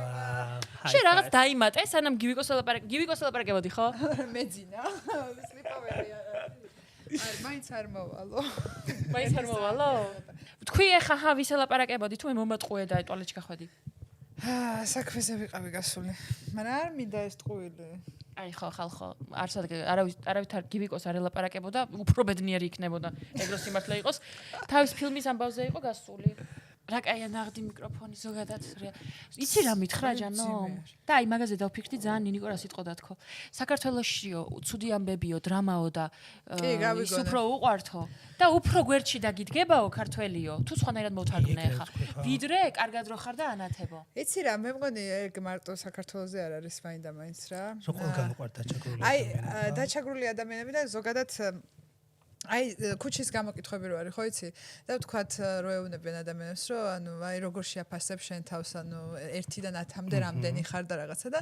B: შენ რაღაც დაიმატე, სანამ გივიკოს ელაპარაკებოდი, ხო?
A: მეძინა. სლიპავერი არ მაინც არ მოვალო.
B: მაინც არ მოვალო? თქვი ახლა ვის ელაპარაკებოდი, თუ მე მომატყუე და ტუალეტში გახვედი.
A: საქმეზე ვიყავი გასული. მაგრამ არ მინდა ეს ტყუილი.
B: აი ხო ხალხო, არავით არ გივიკოს არ ელაპარაკებოდა, უფრო ბედნიერი იქნებოდა. ეგრე სიმართლე იყოს. თავის ფილმის ამბავზე იყო გასული. რა კაია ნაღდი მიკროფონი ზოგადად. იცი რა მითხრა ჯანო? და აი მაგაზე დავფიქრდი ძალიან ნინიკო რა სიტყვა დათქო. საქართველოსშიო ცუდი ამბებიო, დრამაო და ის უფრო უყვართო და უფრო გვერდში დაგიდგებაო ქართველიო. თუ სხვანაირად მოვთარგმნე ხა. ვიდრე კარგად რო ხარ და ანათებო.
A: იცი რა, მე მგონი ეგ მარტო საქართველოსზე არ არის მაინდა მაინც რა.
C: რო ყველგან უყვართ დაჩაგრული.
A: აი დაჩაგრული ადამიანები და ზოგადად აი ქუჩის გამოკითხები რო არის ხო იცი და ვთქვათ რო ეუბნებიან ადამიანებს რომ ანუ აი როგორ შეაფასებ შენ თავს ანუ 1-დან 10-მდე რამდენი ხარ და რაღაცა და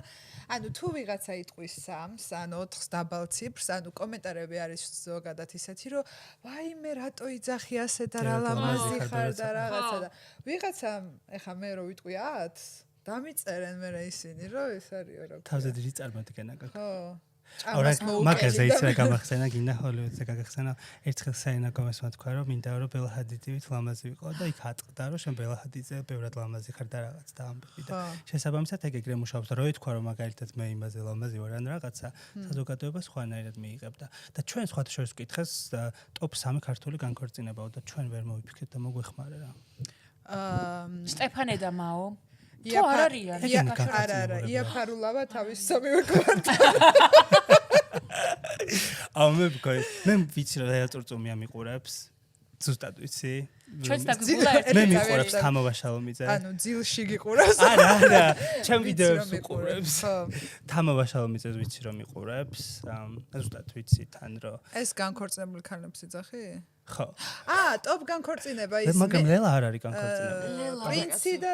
A: ანუ თუ ვიღაცა იტყვის 3-ს ანუ 4-ს დაბალ ციფრს ანუ კომენტარები არის ზოგადად ისეთი რომ ვაიმე რატო იძახი ასე და რა ლამაზი ხარ და რაღაცა და ვიღაცა ეხა მე რო ვიტყვი 10-ს დამიწერენ მე რა ისინი რომ ეს არისო რა
C: თავზე დიდი წარმოდგენა გაქვს
A: ხო
C: ორა მაგაზე ის რა გამახსენა გინდა ჰოლივუდზე გაგახსენა ერთხელ საინა გომესმა თქვა რომ მინდა რომ ბელა ჰადიდივით ლამაზი ვიყო და იქ ატყდა რომ შენ ბელა ჰადიძე ბევრად ლამაზი ხარ და რაღაც და ამბები და შესაბამისად ეგ ეგრე მუშაობს რო ითქვა რომ მაგალითად მე იმაზე ლამაზი ვარ ან რაღაცა საზოგადოება სხვანაირად მიიღებდა და ჩვენ სხვათა შორის ვკითხეს ტოპ 3 ქართული განქორწინებაო და ჩვენ ვერ მოვიფიქრეთ და მოგვეხმარა რა
B: სტეფანე და მაო თუ არ არიან
A: არა იაფარულავა თავის სამივე კვარტა
C: მე ვიცი რა ეაწურწუმია მიყურებს ზუსტად ვიცი
B: ჩვენც დაგგვიგულა
C: მე მიყურებს თამოვა შალომიძე
A: ანუ ძილში გიყურებს
C: არა ჩემ ვიდეოებს მიყურებს თამოვა შალომიძე ვიცი რომ მიყურებს ზუსტად ვიცი თან რომ
A: ეს განქორწინებული ქალებს იძახი
C: ხო
A: ტოპ განქორწინება ის
C: მაგრამ ლელა არ არის განქორწინებული
A: პრინცი და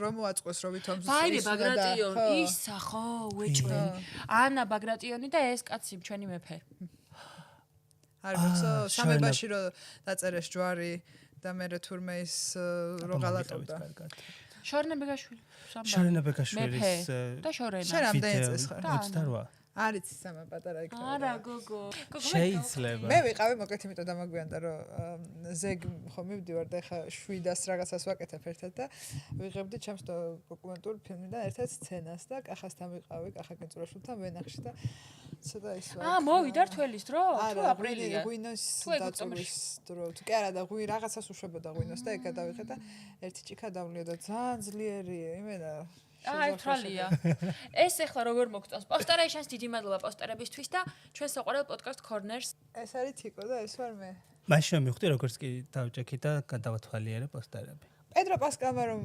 A: რომ მოაწყვეს რომ ვითომ
B: ვაიმე ბაგრატიონი ისა ხო უეჭვენი ანა ბაგრატიონი და ეს კაცი ჩვენი მეფე
A: არ ვიცი სამებაში რომ დაწერეს ჯვარი და მე თურმე ის რო ღალატობდა
B: შორენა ბეგაშვილი
C: შორენა ბეგაშვილის
B: და შორენა
A: შენ რამდენი წელს ხარ
C: 28
A: არის სამა პატარა იქნება
B: არა გოგო
C: შეიძლება
A: მე ვიყავი მოკეთ იმიტომ დამაგვიანდა რომ ზეგ ხო მივდივარ და ხა 700 რაღაცას ვაკეთებ ერთად და ვიღებდი ჩემს დოკუმენტურ ფილმიდან ერთად სცენას და კახასთან ვიყავი კახა გეწურაშვილთან ვენახში და ცოტა ის ვარ
B: მოვიდა რთველის დრო თუ აპრილია
A: ღვინოს დაწურის დრო თუ კი არა და რაღაცას უშვებოდა ღვინოს და ეგ გადავიხე და ერთი ჭიქა დავლია და ძალიან ძლიერია იმენა
B: აი თრალია ეს ახლა როგორ მოგწონს პოსტერეიშენს დიდი მადლობა პოსტერებისთვის და ჩვენ საყვარელ პოდკასტ კორნერს
A: ეს არის თიკო და ეს ვარ მე
C: მაშინ მივხვდი როგორც კი დავჭექი და გადავათვალიერე პოსტერები
A: პედრო პასკალმა რომ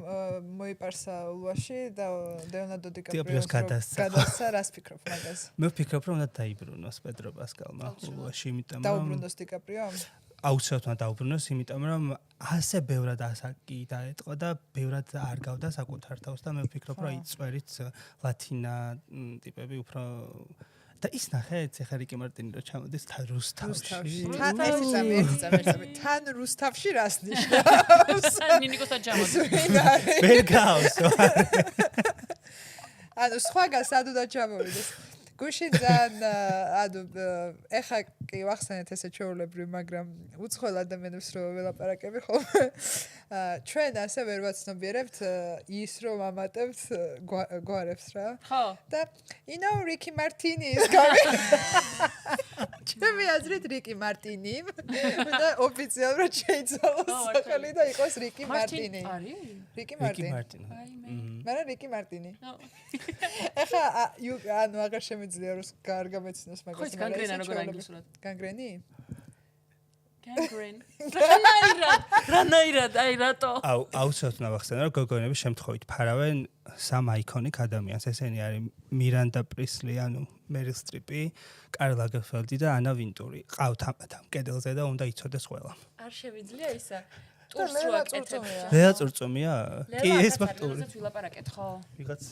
A: მოიპარსა ულვაში და ლეონარდო
C: დიკაპრიოს
A: გადასცა რას ფიქრობ მაგას
C: მე ვფიქრობ რომ უნდა დაიბრუნოს პედრო პასკალმა ულვაში იმიტომ რომ
A: დაუბრუნოს დიკაპრიომ
C: აუცილებლად დაუბრუნოს იმიტომ რომ ასე ბევრად ასაკი დაეწყო და ბევრად არ გავდა საკუთარ თავს და მე ვფიქრობ რომ აი წვერით ლათინა ტიპები უფრო და ის ნახე ეხლა რიკი მარტინი რო ჩამოდის თან რუსთავში
A: თან თან რუსთავში რას ნიშნავს
B: ნინიკოსთან ჩამოდის
C: ვერ გავსო
A: ანუ სხვაგან სადუდა ჩამოვიდეს. გუშინ ძალიან ანუ ეხა კი ვახსენეთ ესე ჩვეულებრივ, მაგრამ უცხოელ ადამიანებს რო ველაპარაკები ხოლმე. ჩვენ ასე ვერ ვაცნობიერებთ ის რომ ამატებთ გვარებს რა.
B: ხო.
A: და Ricky Martin is coming. ჩემი აზრით Ricky Martin და ოფიციალურად შეიცვალოს სახელი და იყოს Ricky Martin. Ricky Martin. მაგრამ Ricky Martin. ეხა ანუ აღარ შემიძლია რომ გარგამეცნოს მაგას მაგრამ განგრენი?
B: რანაირად, აი რატო?
C: აუცილებლად ნახსენე რომ გოგონები შემთხვევით ფარავენ სამ აიკონიკ ადამიანს. ესენი არის მირანდა პრისლი, ანუ მერილ სტრიპი, კარლ ლაგერფელდი და ანა ვინტური. ყავთ ამ კედელზე და უნდა იცოდეს ყველა.
B: არ შევიძლია ისა. ტურს რო აკეთებ.
C: ლელა წურწუმია? კი, ეს ფაქტური.
B: ლელასაც ვილაპარაკეთ, ხო?
C: ვიღაც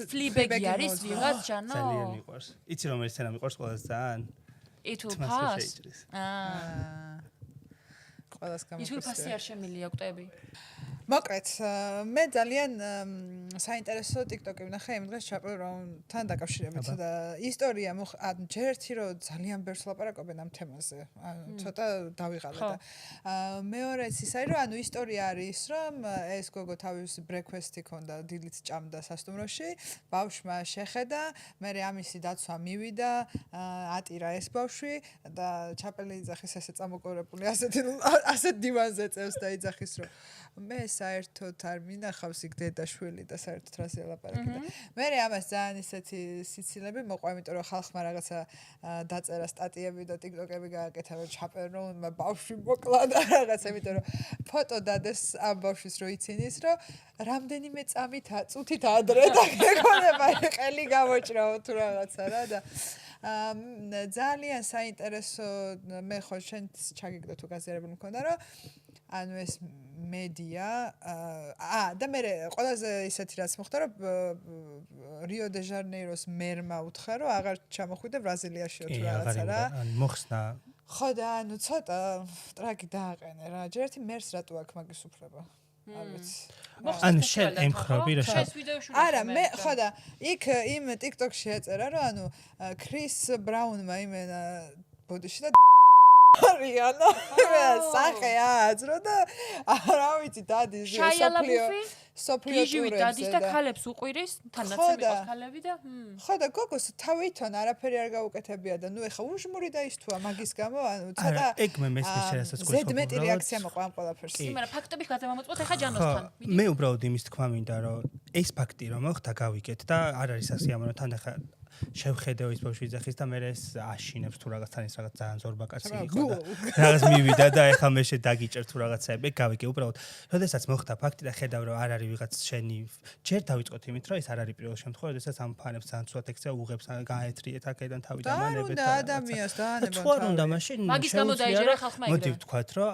B: ფლიბეგი არის ვიღაც ჯანო?
C: ძალიან მიყვარს. იცი რომ ეს სცენა მიყვარს ყველას ძალიან?
B: It will pass.
A: ყველას გამოგწევს.
B: It will pass არ შემილია კვტები.
A: მოკლედ, მე ძალიან საინტერესო TikTok-ი ვნახე იმ დღეს ჩაპელ რომ თან დაკავშირებით და ისტორია ანუ ჯერ ერთი რომ ძალიან ბევრს ლაპარაკობენ ამ თემაზე. ანუ ცოტა დავიღალე და მეორეც ის არის რომ ანუ ისტორია არის რომ ეს გოგო თავისი ბრექვესტი ქონდა, დილით ჭამდა სასტუმროში, ბავშვმა შეხედა, მერე ამისი დაცვა მივიდა, ატირა ეს ბავშვი და ჩაპელი იძახის ესე წამოკორებული ასეთ დივანზე წევს და იძახის რომ მე საერთოდ არ მინახავს იქ დედაშვილი და საერთოდ რაზე ლაპარაკი და მე ამას ძალიან ისეთი სიცილები მოყვა, იმიტომ რომ ხალხმა რაღაცა დაწერა სტატიები და TikTok-ები გააკეთა რომ ჩაპერონმა ბავშვი მოკლა და რაღაცა, იმიტომ რომ ფოტო დადეს ამ ბავშვის რო იცინის რომ რამდენიმე წუთით ადრე და გეკონება ყელი გამოჭრაო თუ რაღაცა რა და ძალიან საინტერესო მე ხო შენც ჩაგიგდო თუ გაზიარებული მქონდა რომ ანუ ეს მედია და მე ყველაზე ისეთი რაც მოხდა რომ რიო დე ჟანეიროს მერმა უთხრა რომ აღარ ჩამოხვიდე ბრაზილიაშიო თუ რაღაცა რა
C: მოხსნა
A: ხო და ანუ ცოტა ტრაკი დააყენე რა ჯერ ერთი მერს რატო აქვს მაგის უფლება არ ვიცი
C: ანუ შენ ემხრობი რა
A: არა მე ხო და იქ იმ TikTok-ში ეწერა რომ ანუ ქრის ბრაუნმა იმენა ბოდიში და რიანა სახე აძრო და რა ვიცი დადის სოფლიო
B: ტურებზე დადის და ქალებს უყვირის თანაცემ იყოს ქალები და
A: ხო და გოგოს თავითონ არაფერი არ გაუკეთებია და ნუ ეხა უშმური დაისთვა მაგის გამო ანუ ცოტა
C: ეგ მე მესმის შესაძლოა გულს
A: ზედმეტი რეაქცია მოყვა ამ ყველაფერს
B: მაგრამ ფაქტები გადავამოწმოთ ეხა ჯანოსთან
C: მე უბრალოდ იმის თქვა მინდა რომ ეს ფაქტი რომ მოხდა გავიგეთ და არ არის ასიამოვნო თან ეხა შევხედეო ის ბავშვი ძახის და მე ეს აშინებს თუ რაღაცთან ის რაღაც ძალიან ზორბა კაცი იყო და რაღაც მივიდა და ეხა მე შედაგიჭერ თუ რაღაცაები გავიგე უბრალოდ როდესაც მოხდა ფაქტი და ხედავ რომ არ არის ვიღაც შენი ჯერ დავიწყოთ იმით რომ ეს არ არის პირველ შემთხვევაში როდესაც ამ ფანებს ძალიან ცუდად ექცია უღებს გაეთრიეთ აქედან თავი დამანებეთ
A: და ადამიანს დაანებონ
C: თუ არ უნდა მაშინ
B: მაგის გამო დაიჯერა ხალხმა იგრე
C: მოდი ვთქვათ რომ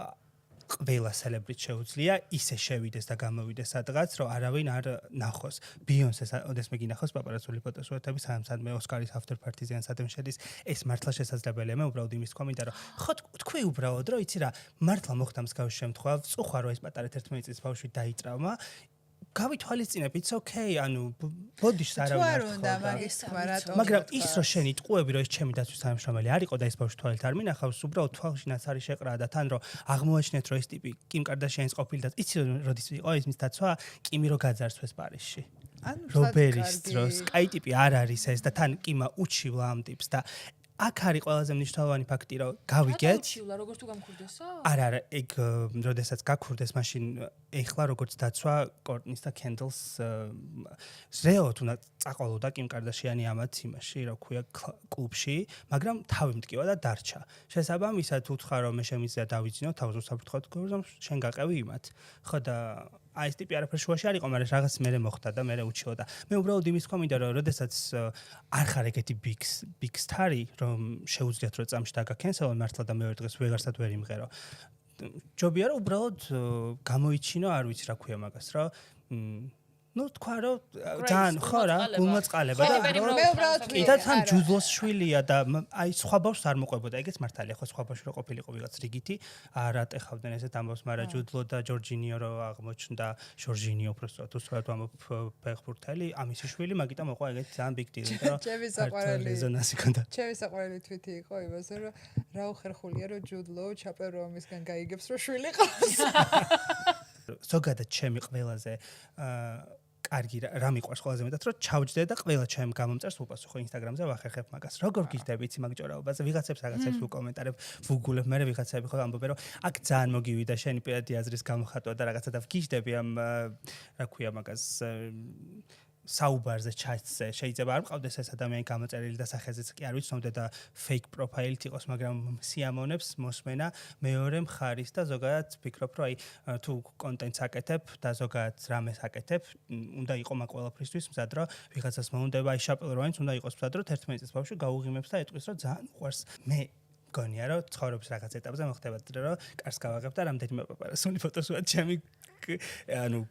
C: ყველა სელებრიტ შეუძლია ისე შევიდეს და გამოვიდეს სადღაც რომ არავინ არ ნახოს ბიონსეს ოდესმე გინახოს პაპარაცული ფოტოსურათები სამ-სამ ოსკარის after party-ზე ან სადმე შედის ეს მართლა შესაძლებელია მე უბრალოდ იმის თქვა მინდა რომ ხო თქვი უბრალოდ რომ იცი რა მართლა მოხდა მსგავსი შემთხვევა წუხვა რომ ეს პატარა 11 წლის ბავშვი დაიჭრავმა გავითვალისწინებ it's okay ანუ ბოდიშს არავინ არ
A: ხვდა
C: მაგრამ ის რომ შენ იტყუები რომ ეს ჩემი დაცვის თანამშრომელი არ იყო და ეს ბავშვი თვალით არ მინახავს უბრალოდ თვალშინაც არის შეყრა და თან რომ აღმოაჩინეთ რომ ეს ტიპი კიმ კარდაშიანის ყოფილი და იცი რომ როდის იყო ეს მის დაცვა კიმი რო გაძარცვეს პარიზში
A: ანუ
C: რობერის დროს კაი ტიპი არ არის ეს და თან კიმა უჩივლა ამ ტიპს და აქ არის ყველაზე მნიშვნელოვანი ფაქტი რომ გავიგეთ
B: უჩივლა როგორც თუ გამქურდესო
C: არა ეგ როდესაც გაქურდეს მაშინ ეხლა როგორც დაცვა კორტნის და კენდელს ზეოთ უნდა წაყოლოდა კიმ კარდაშიანი ამათ იმაში რა ქვია კლუბში მაგრამ თავი მტკივა და დარჩა შესაბამისად უთხრა რომ მე შემიძლია დავიძინო თავს უსაფრთხოდ გორზომ შენ გაყევი იმათ ხო და აი ეს ტიპი არაფერ შუაში არ იყო მაგრამ რაღაც მერე მოხდა და მერე უჩიო და მე უბრალოდ იმის თქვა მინდა რომ როდესაც არ ხარ ეგეთი big star-ი რომ შეუძლიათ რომ წამში დაგაკენსელონ მართლა და მეორე დღეს ვეღარსად ვერ იმღერო ჯობია რომ უბრალოდ გამოიჩინო არ ვიცი რა ქვია მაგას რა ну თქვა რომ ძალიან ხო რა გულმოწყალება და
A: მე უბრალოდ
C: კიდე თან ჯუდლოს შვილია და აი სხვა ბავშვს არ მოყვებოდა ეგეც მართალია ხო სხვა ბავშვი რო ყოფილიყო ვიღაც რიგითი არ ატეხავდნენ ესეთ ამბავს მაგრამ ჯუდლო და ჯორჯინიო რო აღმოჩნდა ჟორჟინიო უბრალოდ თუ სწორად ვამბობ ფეხბურთელი ამისი შვილი მაგიტა მოყვა ეგეთი ძალიან big deal იმიტომ
A: ჩემი საყვარელი
C: რეზონანსი ქონდა
A: ჩემი საყვარელი თვითი იყო იმაზე რომ რა უხერხულია რომ ჯუდლო ჩაპეროამისგან გაიგებს რომ შვილი ყავს
C: ზოგადად ჩემი ყველაზე კარგი რა მიყვარს ყველაზე მეტად რომ ჩავჯდე და ყველა ჩემ გამომწერს უპასუხო ხო ინსტაგრამზე ვახერხებ მაგას როგორ გიხდები იცი მაგ ჭორაობაზე ვიღაცებს რაღაცებს ვკომენტარებ ვუგულებ მე ვიღაცები ხო ამბობენ რომ აქ ძალიან მოგივიდა შენი პირადი აზრის გამოხატვა და რაღაცა და ვგიჟდები ამ რა ქვია მაგას საუბარზე ჩატზე შეიძლება არ მყავდეს ეს ადამიანი გამოწერილი და სახეზეც კი არ ვიცნობდე და fake profile-ით იყოს მაგრამ სიამონებს მოსმენა მეორე მხარის და ზოგადად ვფიქრობ რომ აი თუ კონტენტს აკეთებ და ზოგადად რამეს აკეთებ უნდა იყოს მაგ ყველაფრისთვის მზად რომ ვიღაცას მოუნდება აი შაპელროინს უნდა იყოს მზად რომ 11 წლის ბავშვი გაუღიმებს და ეტყვის რომ ძალიან უყვარს მე გონია რომ ცხოვრების რაღაც ეტაპზე მოხდება რომ კარს გავაღებ და რამდენიმე პაპარასული ფოტოს ვარ ჩემი ანუ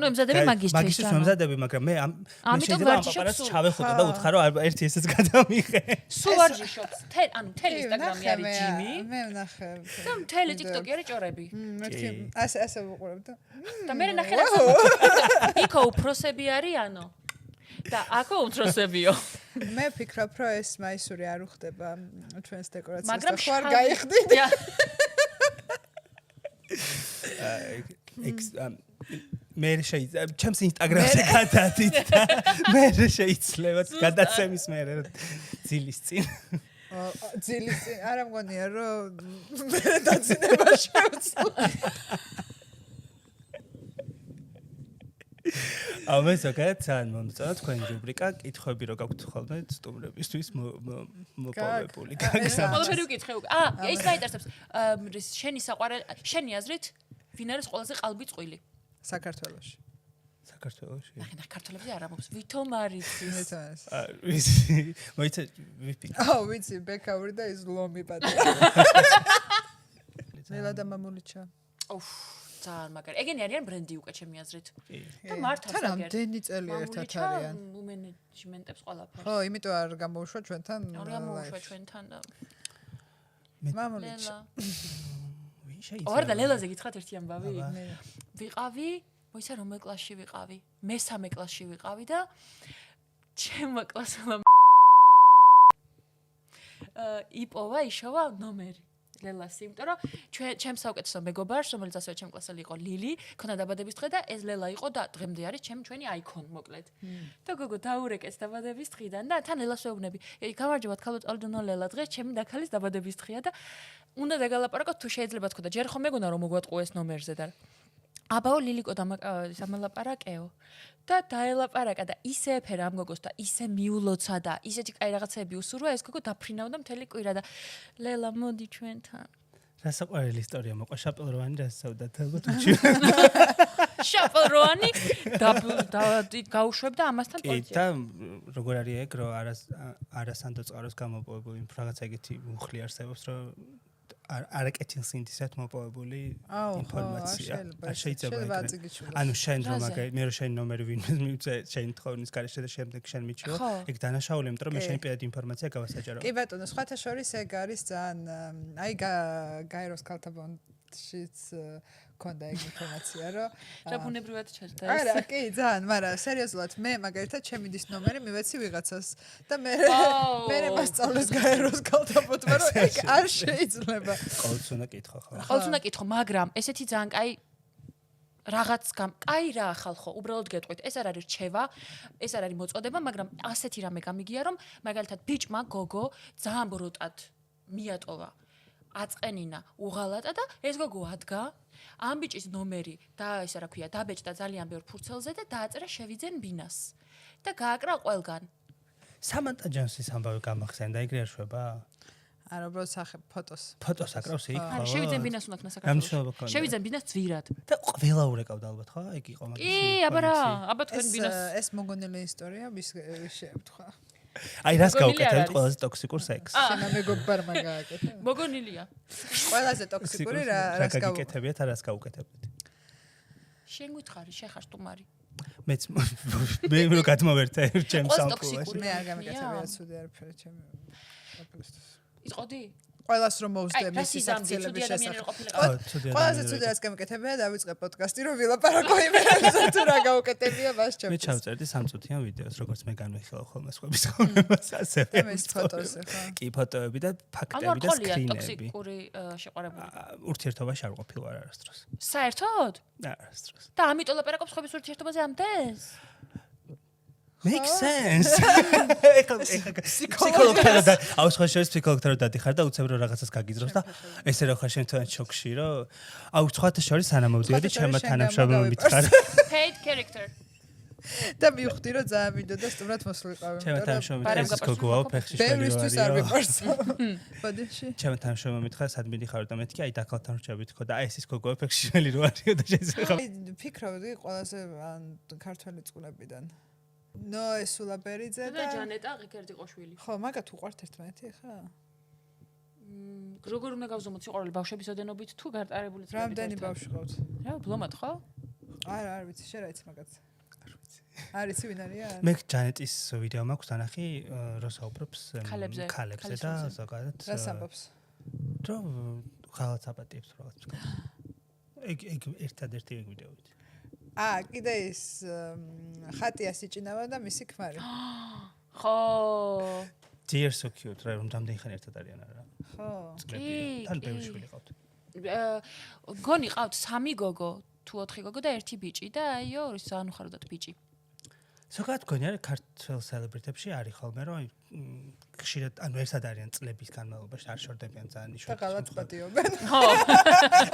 B: ემზადები მაგისტრის
C: ემზადები მაგრამ მე შეიძლება ამ პაპარას ჩავეხუტო და უთხრა რომ ერთი ესეც გადამიღე
B: სულ ვარჯიშობს ანუ თელი ინსტაგრამი არის ჯიმი
A: მე ვნახე
B: და თელი ტიკტოკი არის ჭორები
A: ასე ვუყურებ
B: და მე ნახე რა იქო უფროსები არიანო და აქო უმცროსებიო
A: მე ვფიქრობ რომ ეს მაისური არ უხდება ჩვენს დეკორაციას
B: მაგრამ
A: და ხوار გაიხდით
C: მე შეიძლება ჩემს ინსტაგრამზე გადადით და მე შეიძლება გადაცემის მე ძილის წინ
A: ძილის წინ არა მგონია რომ მე დაძინება შევცვალ
C: ამე ზოგადად ძალიან მომწონს თქვენი რუბრიკა კითხვები რო გაქვთ ხოლმე სტუმრებისთვის მოპოვებული
B: ყველაფერი ვკითხე ის მაინტერესებს შენი საყვარელი შენი აზრით ვინ არის ყველაზე ყალბი წყვილი
A: საქართველოში
B: ნახე ქართველებზე არ ამბობს ვითომ არის
C: მოიცა ვიპი
A: ვიცი ბეკაური და ის ლომი პატარა ნელა და მამულიჩა
B: ძალიან მაგარი. ეგენი არიან ბრენდი უკვე ჩემი აზრით. და მართავს
A: აგერ. რამდენი წელი ერთად არიან?
B: უმენეჯმენტებს ყველაფერს.
A: ხო, იმიტომ არ გამოუშვა ჩვენთან.
B: არ გამოუშვა ჩვენთან და
A: მამულიჩა.
C: ვინ შეიძლება?
B: ორ და ლელაზე გითხრათ ერთი ამბავი? ვიყავი, მოიცა რომელ კლასში ვიყავი? მესამე კლასში ვიყავი და ჩემმა კლასელამ იპოვა იშოვა ნომერი. ლელასი, იმიტომ რომ ჩემს საუკეთესო მეგობარს, რომელიც ასევე ჩემ კლასელი იყო ლილი, ქონდა დაბადების დღე და ეს ლელა იყო და დღემდე არის ჩვენი აიკონ, მოკლედ. და გოგო დაურეკეს დაბადების დღიდან და თან ლელას ვეუბნები. გამარჯობა, თქალოწალდუნო ლელა, დღეს ჩემი დაქალის დაბადების დღეა და უნდა დაგალაპარაკოთ თუ შეიძლება თქო და ჯერ ხომ მეგონა რომ მოგვატყუეს ნომერზე და აბაო ლილიკო დამალაპარაკეო და დაელაპარაკა და ისე ეფერა ამ გოგოს და ისე მიულოცა და ისეთი კაი რაღაცები უსურვა ეს გოგო დაფრინავდა მთელი კვირა და ლელა მოდი ჩვენთან
C: რა საყვარელი ისტორია მოყვა შაპელროანი დასავდათ ალბათ უჩი
B: შაპელროანი და გაუშვებდა ამასთან
C: პოლიცია და როგორ არის ეგ რომ არასანდო წყაროს გამოპოვებული რაღაცა ეგეთი მუხლი არსებობს რომ არაკეთილ სინთეზად მოპოვებული ინფორმაცია. არ შეიძლება ანუ შენ რომ მე რო შენ ნომერი ვინმე მივწე შენ თხოვნის გარეშე და შემდეგ შენ მიჩვეო, ეგ დანაშაული, იმიტომ რომ მე შენი პირადი ინფორმაცია გავასაჯარო.
A: კი ბატონო, სხვათა შორის ეგ არის ძალიან აი გაეროს კალთაბონშიც კონდა ეგ ინფორმაცია, რომ
B: რა ბუნებრივად ჩაჯდა ეს.
A: არა, კი, ძალიან, მაგრამ სერიოზულად მე მაგალითად ჩემი დის ნომერი მივეცი ვიღაცას და მე მასწავლეს გაეროს კალთაბონმა, რომ ეგ არ შეიძლება.
C: ყოველთვის უნდა კითხო ხო?
B: ყოველთვის უნდა კითხო, მაგრამ ესეთი ძალიან კაი რაღაც კაი რა ხალხო, უბრალოდ გეტყვით, ეს არ არის რჩევა, ეს არ არის მოწოდება, მაგრამ ასეთი რამე გამიგია, რომ მაგალითად ბიჭმა გოგო ძალიან ბრუტად მიატოვა. აწყენინა უღალატა და ეს გოგო ადგა ამ ბიჭის ნომერი და ესე რა ქვია დაბეჭდა ძალიან ბევრ ფურცელზე და დააწერა შევიძენ ბინას და გააკრა ყველგან
C: სამანტა ჯონსის ამბავი გამახსენდა ეგრე არ შვება
A: არა უბრალოდ სახე ფოტოს
C: აკრავს იქ ხო
B: შევიძენ ბინას უნდა ქნა საქართველოში შევიძენ ბინას ძვირად
C: და ყველა ურეკავდა ალბათ ხო ეგ იყო
B: მაგის კი აბა თქვენ ბინას
A: ეს მოგონილი ისტორია მის შეევთხა
C: აი რას გავუკეთებთ ყველაზე ტოქსიკურ სექსს
A: შენა მეგობარმა გააკეთა
B: მოგონილია
A: ყველაზე ტოქსიკური რას გავუკეთებთ
C: რა რას გავუკეთებთ
B: შენ გითხარი შენ ხარ სტუმარი
C: მეც მე რო გადმოვერთა ჩემს სამყუროში.
A: მე არ გამეკეთებია ცუდი არაფერი ჩემი ოპლისტოს.
B: იტყოდი?
A: ყველას რომ მოვსდე მისი საქციელების შესახებ. ყველაზე ცუდი რაც გამეკეთებია დავიწყე პოდკასტი რომ ვილაპარაკო იმერებზე თუ რა გაუკეთებია მას ჩემს.
C: მე ჩავწერდი 3 წუთიან ვიდეოს როგორც მე განვიხილავ ხოლმე სხვების ხომებას ასევე.
A: მე ფოტოზე ხო.
C: კი ფოტოები და ფაქტები და სკრინები.
B: ტოქსიკური შეყარებული.
C: ურთიერთობაში არ ყოფილი ვარ არასდროს.
B: საერთოდ?
C: არასდროს.
B: და ამიტომ ლაპარაკობს ხობის ურთიერთობაზე ამდენს?
C: Makes sense. ფსიქოლოგთან და აუცხოშებს ფსიქოლოგთან დადიხარ და უცებ რომ რაღაცას გაგიძროს და ესე რო ხარ შენ თვითონ შოქში რომ აუცხოთა შორის სანამ მოვდიოდი ჩემმა თანამშრომელმა მითხარა.
B: Paid character.
A: და მივხვდი რომ ძალიან მინდოდა სტუმრად მოსულიყავი.
C: ჩემმა თანამშრომელმა ეს გოგოა ფეხში შველი ვარიო.
A: ბევრისთვის არ მიყვარს. ბოდიში.
C: ჩემმა თანამშრომელმა მითხარა სად მიდიხარ და მეთქი აი დაკალთან რჩებით ხო და აი ეს გოგოა ფეხში შველი ვარიო და შეიძლება.
A: ფიქრობდი ყველაზე ქართველი წყლებიდან. ნო ესულაბერიძე
B: და ჯანეტა ღიქერდიყოშვილი.
A: ხო, მაგათ უყვართ ერთმანეთი ხა?
B: როგორ უნდა გავზომოთ სიყვარული ბავშვების ოდენობით თუ გარტარებული წლებით?
A: რამდენი ბავშვი ყავთ?
B: რა, ბლომად ხო?
A: არა, არ ვიცი, შენ რა იცი მაგათ? არ ვიცი. არ იცი ვინ არიან?
C: მე ჯანეტის ვიდეო მაქვს ანახი რო საუბრობს ქალებზე და ზოგადად
A: რას ამბობს?
C: რომ ხალხს აპატიებს რაღაც. ეგ ერთადერთი ეგ ვიდეო ვიცი.
A: კიდე ის ხატიას იჭინავა და მისი ქმარი.
B: ხო.
C: Dear so cute, რომ რამდენი ხანი ერთად არიან არა?
A: ხო.
C: თან ბევრი შვილი ყავთ.
B: გონი ყავთ 3 გოგო, თუ 4 გოგო და 1 ბიჭი და აიო, სანუხაროდათ ბიჭი.
C: ზოგადად გონი არა ქართულ სელებრიტებში არის ხოლმე რომ ხშირად ანუ ერთად არიან წლების განმავლობაში არ შორდებიან ძალიან იშვიათად.
A: და ღალატს პატიობენ.
B: ხო.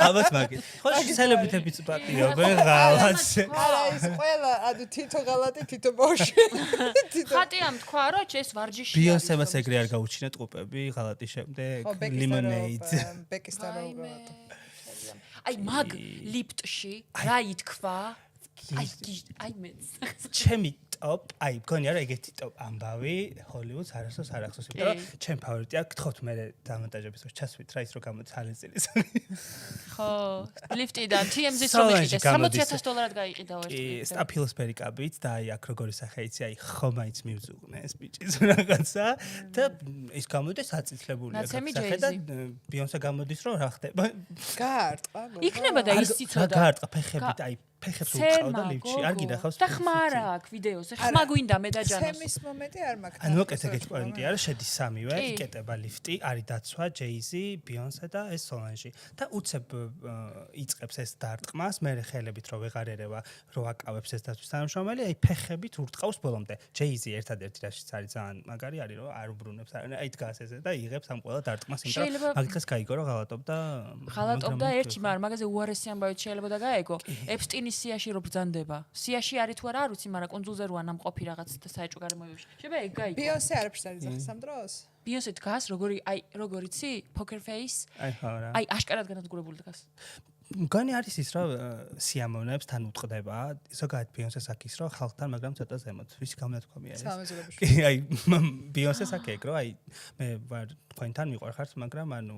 C: ალბათ მაგით. ხო სელებრიტებიც პატიობენ ღალატს.
A: არა ის ყველა ანუ თითო ღალატი თითო ბავშვი.
B: ხატიამ თქვა რომ ეს ვარჯიში.
C: ბიონსემაც ეგრე არ გაუჩინა ტყუპები ღალატის შემდეგ ლიმონეიდ.
A: ბეკისთან რო ღალატი.
B: აი მაგ ლიფტში რა ითქვა? აი მეც.
C: ჩემი ტოპ, აი გონი არა ეგეთი ტოპ ამბავი ჰოლივუდს არასდროს არ ახსოვს, იმიტომ რომ ჩემ ფავორიტია გთხოვთ მე დამონტაჟების დროს ჩასვით რა ის რო გამოცხადეს წილის.
B: ხო, ლიფტიდან TMZ-ს რომ იყიდე $60,000 გაიყიდა ერთ.
C: კი, სტაფილოსფერი კაბით და აი აქ როგორი სახე იცი, აი ხომაიც მივზუყნე ეს ბიჭის რაღაცა და ის გამოდის აწითლებულია სახე და ბიონსე გამოდის რომ რა ხდება.
A: გაარტყა.
B: იქნება და ის ციცოდა.
C: გაარტყა ფეხებით, აი ფეხებს უყავდა ლიფტში, არ გინახავს.
B: და ხმარა აქ ვიდეოზე. ხმა გვინდა მე და ჯანოს.
A: ჩემის მომენტი არ მაქვს.
C: ანუ უკეთ ეგეთი პოინტი არის, შედის სამივე, იკეტება ლიფტი, არის დაცვა, ჯეიზი, ბიონსე და ეს სოლანჟი. და უცებ იწყებს ეს დარტყმას, მე ხელებით რო ვეღარ ერევა, რო აკავებს ეს დაცვის თანამშრომელი, აი ფეხებით ურტყავს ბოლომდე. ჯეიზი ერთადერთი რაშიც არის ძალიან მაგარი არის, რომ არ უბრუნებს, აი დგას ესე და იღებს ამ ყველა დარტყმას, იმიტომ რომ მაგ დღეს გაიგო რომ
B: ღალატობდა ერთი, მაგრამ მაგაზე უარესი ამბავით შეიძლება და გაეგო. epstein სიაში რო ბრძანდება. სიაში არის თუ არა არ ვიცი, მაგრამ კონძულზე როა ნამყოფი რაღაც და საეჭვო გარემოებაში. შეიძლება ეგ გაიგო.
A: ბიონსე არაფერს არ იძახის ამ დროს?
B: ბიონსე დგას, როგორიცი? Poker face?
C: აი ხო რა.
B: აი აშკარად განადგურებული დგას.
C: მგონი არის ის რომ სიამოვნებს თან უწყდება, ზოგადად ბიონსეს აქ ის რომ ხალხთან, მაგრამ ცოტა ზემოთ. ვის გამეთქვამია ეს?
A: სამეზრებაში.
C: კი, აი ბიონსეს აქ ეგ რომ აი მე ვარ თქვენთან მიყარხართ, მაგრამ ანუ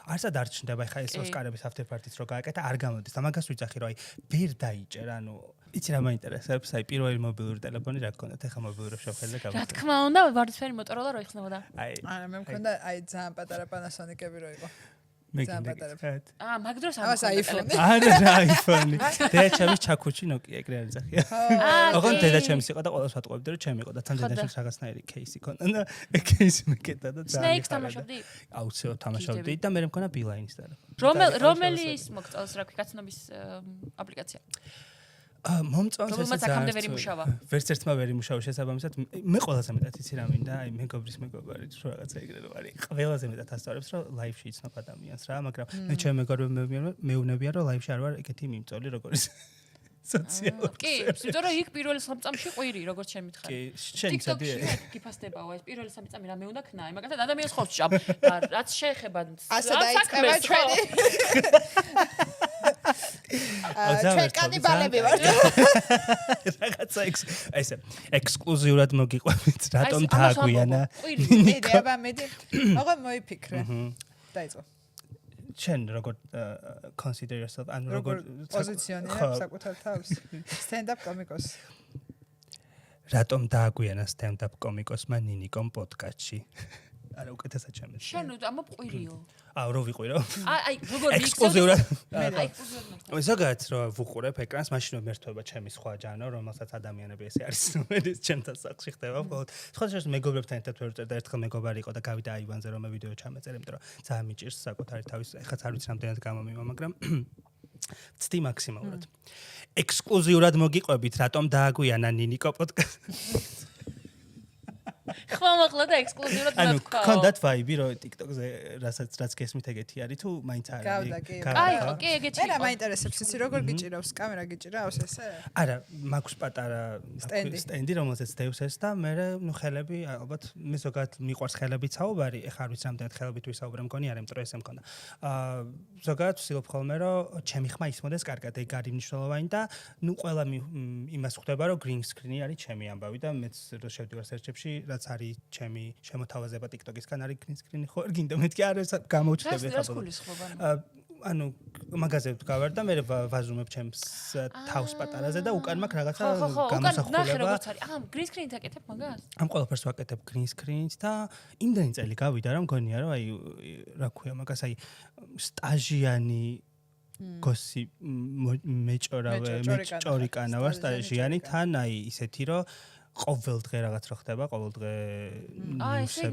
C: არცად არ ჩნდება ხა ეს ოსკარების after party-ს რო გააკეთა, არ გამოდის და მაგას ვიძახი რომ აი ვერ დაიჭერ, ანუ იცი რა მაინტერესებს, აი პირველი მობილური ტელეფონი რა გქონდათ, ეხა მობილურებს შევხედე და
B: რა თქმა უნდა, ვარდისფერი მოტოროლა რო იხსნებოდა.
A: არა, მე მქონდა აი ძალიან პატარა Panasonic-ები რო იყო.
C: მე გინდა.
B: მაგ დროს
A: ამას iPhone.
C: არა, iPhone. დედაჩემის ჩაქუჩი Nokia ეგრე არ ძახია. ოღონდ დედაჩემის იყო და ყველას ვატყუებდი რომ ჩემი იყო და თან დედაჩემს რაღაცნაირი кейსი ქონდა და ეგ кейსი მეკეთა და ძალიან
B: Snakes თამაშობდი?
C: აუცილებლად თამაშობდი და მე მქონა Beeline-ის და.
B: რომელი ის მოგწონს რა კაცნობის აპლიკაცია?
C: მომწონს
B: რომელმაც აქამდე ვერ იმუშავა.
C: ვერც ერთმა ვერ იმუშავა შესაბამისად. მე ყველაზე მეტად იცი რა მინდა, აი მეგობრის მეგობარი თუ რაღაცა ეგრე რო არის. ყველაზე მეტად ასწავლებს რომ ლაივში იცნობ ადამიანს რა, მაგრამ მე ჩემ მეგობრებმა მეუბნებიან რომ ლაივში არ ვარ ეგეთი მიმწოლი როგორიც სოციალური.
B: კი, იმიტომ რომ იქ პირველი 3 წამში ყვირი, როგორც შენ მითხარი.
C: კი, შენ ცოდი
B: გიფასდებაო ეს პირველი 3 წამი რამე უნდა ქნა, მაგალითად ადამიანს ხორცს ჭამ. რაც შეეხება
A: ასე დაიწყება ჩვენი ჩვენ კანიბალები ვართ.
C: რაღაცა ესე ექსკლუზიურად მოგიყვებით, რატომ დააგვიანა?
A: იდეა მედი. აღარ მოიფიქრე. დაიწყო.
C: შენ როგორ consider yourself ან
A: როგორ პოზიციონირებ საკუთარ თავს stand-up კომიკოსს
C: რატომ დააგვიანა stand-up კომიკოსმა ნინიკომ პოდკასტში არა უკეთესად ჩემს
B: შენ ამოპყვირიო
C: რო ვიყვირო
B: აი როგორ
C: ექსკლუზიურად
B: აი ექსკლუზიურად
C: ზოგადად რო ვუყურებ ეკრანს მაშინ მერთვება ჩემი სხვა ჯანრო რომელსაც ადამიანები ესე არის რომელიც ჩემთან სახლში ხდება მხოლოდ სხვა შეიძლება მეგობრებთან ერთად ვერ ვწერდა ერთხელ მეგობარი იყო და გავიდა აივანზე რომ მე ვიდეო ჩამეწერე იმიტომ რომ ძალიან მიჭირს საკუთარი თავის ეხაც არ ვიცი რამდენად გამომივა მაგრამ ცდი მაქსიმალურად ექსკლუზიურად მოგიყვებით რატომ დააგვიანა ნინიკო პოდკასტი
B: ხმამაღლა და ექსკლუზიურად მოგქვა.
C: კონდათ ვაიბი რომ TikTok-ზე რაც გესმით ეგეთი არის თუ მაინც არ არის.
A: გავდა კი.
B: კი, ეგეთი იყო.
A: მე რა მაინტერესებს იცი როგორ გიჭირავს კამერა გიჭირავს ესე?
C: არა, მაქვს პატარა სტენდი რომელზეც დევს ეს და მე ნუ ხელები ალბათ მე ზოგადად მიყვარს ხელები საუბარი, ეხლა არ ვიცი რამდენად ხელებით ვისაუბრე მგონი არა, იმიტომ რომ ესე მქონდა. ზოგადად ვცდილობ ხოლმე რომ ჩემი ხმა ისმოდეს კარგად, ეგ არის მნიშვნელოვანი და ნუ ყველა იმას ხვდება რომ green screen-ი არის ჩემი ამბავი და მეც რო შევდივარ სერჩებში რაც არის ჩემი შემოთავაზება TikTok-ისგან არის green screen-ი ხო არ გინდა მეთქი არ გამოჩნდება
B: ხა
C: ანუ მაგაზე ვდგავარ და მე ვაზუმებ ჩემს თავს პატარაზე და უკან მაქვს რაღაცა გამოსახულება
B: green screen-ით აკეთებ მაგას?
C: ამ ყველაფერს ვაკეთებ green screen-ით და იმდენი წელი გავიდა რომ მგონია რომ აი რა ქვია მაგას აი სტაჟიანი გოსი მეჭორიკანა ვარ სტაჟიანი თან აი ისეთი რომ ყოველ დღე რაღაც რო ხდება, ყოველ დღე
B: ესე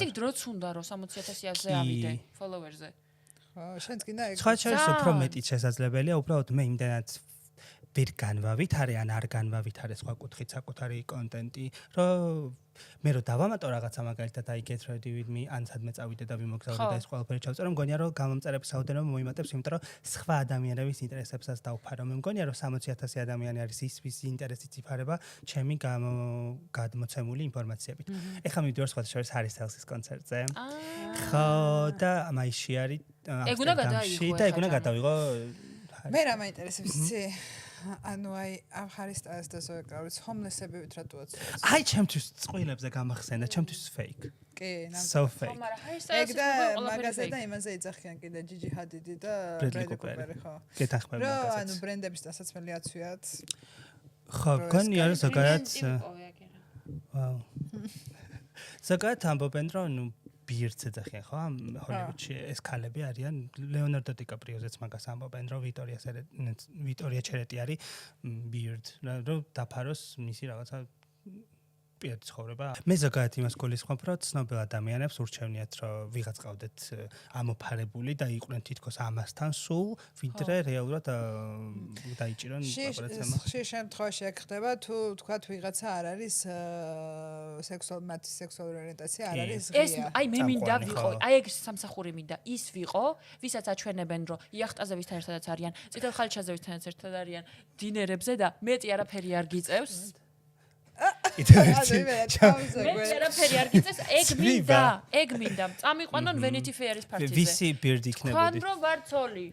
B: იგი დროც უნდა რომ 60,000-ზე ავიდე follower-ზე.
A: ხო, შენც გინდა ეგ.
C: სხვა შეიძლება უფრო მეტი შესაძლებელია, უბრალოდ მე იმდენად ვერ განვავითარე ან არ განვავითარე სხვა კუთხით საკუთარი კონტენტი, რომ მე რო დავამატო რაღაცა მაგალითად აი get ready with me ან სადმე წავიდე და ვიმოგზაურე და ეს ყველაფერი ჩავწერო, მგონია რომ გამომწერების რაოდენობა მოიმატებს, იმიტომ რომ სხვა ადამიანების ინტერესებსაც დავფარო. მე მგონია რომ 60,000 ადამიანი არის ის ვის ინტერესიც იფარება ჩემი გადმოცემული ინფორმაციებით. ეხლა მივიდივარ სხვა შორის Harry Styles-ის კონცერტზე. ხო და მაისში არის
B: ეგ უნდა გადაიღო
C: და ეგ უნდა გადავიღო.
A: მე რა მაინტერესებს იცი? ანუ აი ამ Harry Styles და Zoe Kravitz homeless-ები ვითრატუაც.
C: აი ჩემთვის წყვილებზე გამახსენდა, ჩემთვის fake.
A: კი,
C: so fake.
B: მაგრამ Harry Styles-ის
A: და მაგაზე და იმაზე იძახიან კიდე Gigi Hadid-ი და
C: Bradley
A: Cooper, ხო.
C: გეთანხმები მაგასაც.
A: ანუ ბრენდების დასაცმელი აცვიათ.
C: ხო, გონია რომ ზოგადად ვაუ. ზოგადად ამბობენ რომ ნუ ბირდს ეძახიან ხო ამ ჰოლივუდში ეს ქალები არიან ლეონარდო დიკაპრიოზეც მაგას ამბობენ რომ ვიტორია ჩერეტი არის ბირდ რომ დაფაროს მისი რაღაცა პირადი ცხოვრება. მე ზოგადად იმას გულისხმობ რომ ცნობილ ადამიანებს ურჩევნიათ რომ ვიღაც ყავდეთ ამოფარებული და იყვნენ თითქოს ამასთან სულ ვიდრე რეალურად დაიჭირონ ოპერაცია.
A: ხშირ შემთხვევაში აქ ხდება თუ თქვათ ვიღაცა არ არის მათი სექსუალური ორიენტაცია არ არის ღია.
B: ეს აი მე მინდა ვიყო, აი ეგ სამსახური მინდა ის ვიყო, ვისაც აჩვენებენ რომ იახტაზე ვისთან ერთადაც არიან, წითელ ხალიჩაზე ვისთანაც ერთად არიან, დინერებზე და მეტი არაფერი არ გიწევს. მე არაფერი არ გიწევს, ეგ მინდა. წამიყვანონ Vanity Fair-ის პარტიზე.
C: ვისი ბირდი იქნებოდი?
B: ხან რომ ვარცოლი.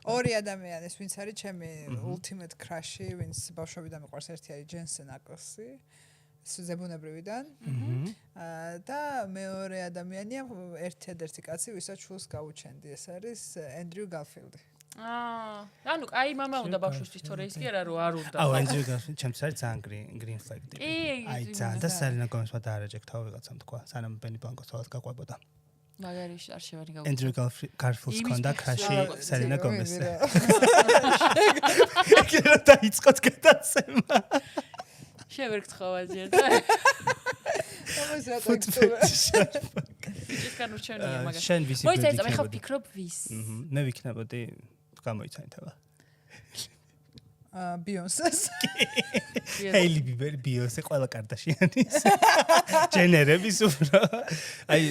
A: ორი ადამიანის ვინც არის ჩემი ultimate crush-ი, ვინც ბავშვობიდან მიყვარს, ერთი არის Jensen Ackles-ი, ზებუნებრივიდან. და მეორე ადამიანია ერთადერთი კაცი, ვისაც შულს გავუჩენდი, ეს არის Andrew Garfield-ი.
B: ანუ აი მამა უნდა ბავშვისთვის თორე ის კი არა რომ არ უნდა.
C: აუ Andrew Garfield ჩემთვის არის ძალიან green flag ტიპი. აი ძალიან და Selena Gomez-მა დაარაჯექ თავი ვიღაცამ თქვა, სანამ Benny Blanco-ს თვალად გაყვებოდა.
B: მაგარი არ შევარი გავუჩინე.
C: Andrew Garfield-ს კონდა crush-ი Selena Gomez-ზე. ეგრე დაიწყოთ გადაცემა.
B: შევერგცხავ აზიერ და ისკან ურჩევნია მაგას.
C: შენ ვისი
B: მოიცა მე ხა ფიქრობ ვის.
C: მე ვიქნებოდი გამოიცანითება.
A: Beyoncé-ს.
C: Hailey Bieber, Beyoncé, ყველა კარდაშიანის. ჯენერების უფრო. აი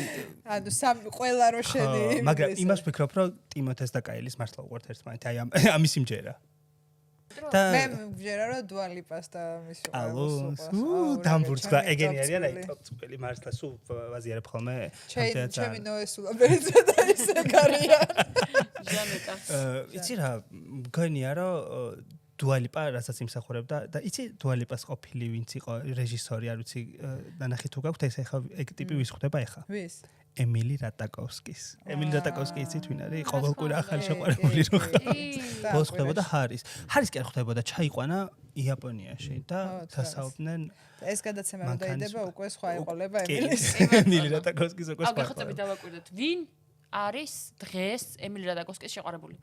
A: ანუ ყველა რო შენი.
C: მაგრამ იმას ვფიქრობ, რომ ტიმოთეს და კაილის მართლა უყვართ ერთმანეთი. აი ამის იმჯერა.
A: და მე ვჯერა რომ Dua Lipa-ს და მის
C: უყურებს. დამბურცდა ეგენი არიან აი ტოპ-წველი მართლა სულ ვაზიარებ ხოლმე.
A: ჩემი ნოესულაბერიძე და ისე გარიან.
B: ჟანეტა.
C: იცი რა, მგონია რომ Dua Lipa რასაც იმსახურებდა და იცი Dua Lipa-ს ყოფილი ვინც იყო რეჟისორი, არ ვიცი ნანახი თუ გაქვთ ეს ეხა ეგ ტიპი ვის ხვდება ეხა?
A: ვის?
C: ემილი რატაკოვსკის. ემილი რატაკოვსკი იცით ვინ არის? ყოველკვირა ახალი შეყვარებული რო ხდება. ბოლოს ხდებოდა ჰარის. ჰარის კი არ ხდებოდა, ჩაიყვანა იაპონიაში და დასაუბრდნენ
A: ეს გადაცემა რომ დაიდება უკვე სხვა ეყოლება
C: ემილი რატაკოვსკის უკვე სხვა.
B: აგეხოცები დავაკვირდეთ, ვინ არის დღეს ემილი რატაკოვსკის შეყვარებული?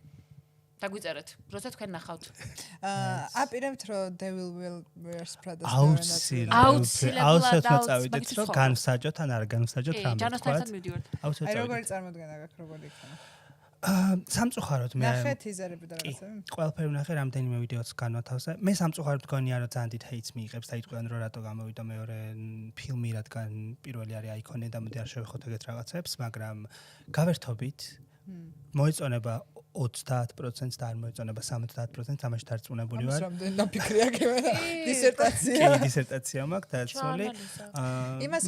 B: დაგვიწერეთ, როცა თქვენ ნახავთ.
A: აპირებთ რომ Devil Wears Prada
B: აუცილებლად
C: წავიდეთ რომ განსაჯოთ ან არ განსაჯოთ რამე თქვა.
B: ჯანოსთან მივდივართ.
A: აი როგორი წარმოდგენა გაქვს როგორი იქნება.
C: სამწუხაროდ მე
A: ნახე თიზერები და რაღაცები.
C: ყველაფერი ვნახე რამდენიმე ვიდეოც განვათავსე. მე სამწუხაროდ მგონია რომ ძალიან დიდ ჰეიტს მიიღებს და იტყვიან რომ რატო გამოვიდა მეორე ფილმი, რადგან პირველი არის აიკონი და მოდი არ შევეხოთ ეგეთ რაღაცებს, მაგრამ გავერთობით მოეწონება 30% და არ მოეწონება 70%, ამაში დარწმუნებული ვარ.
A: რამდენი ნაფიქრია გემენა დისერტაცია.
C: კი, დისერტაცია მაქვს დაცული.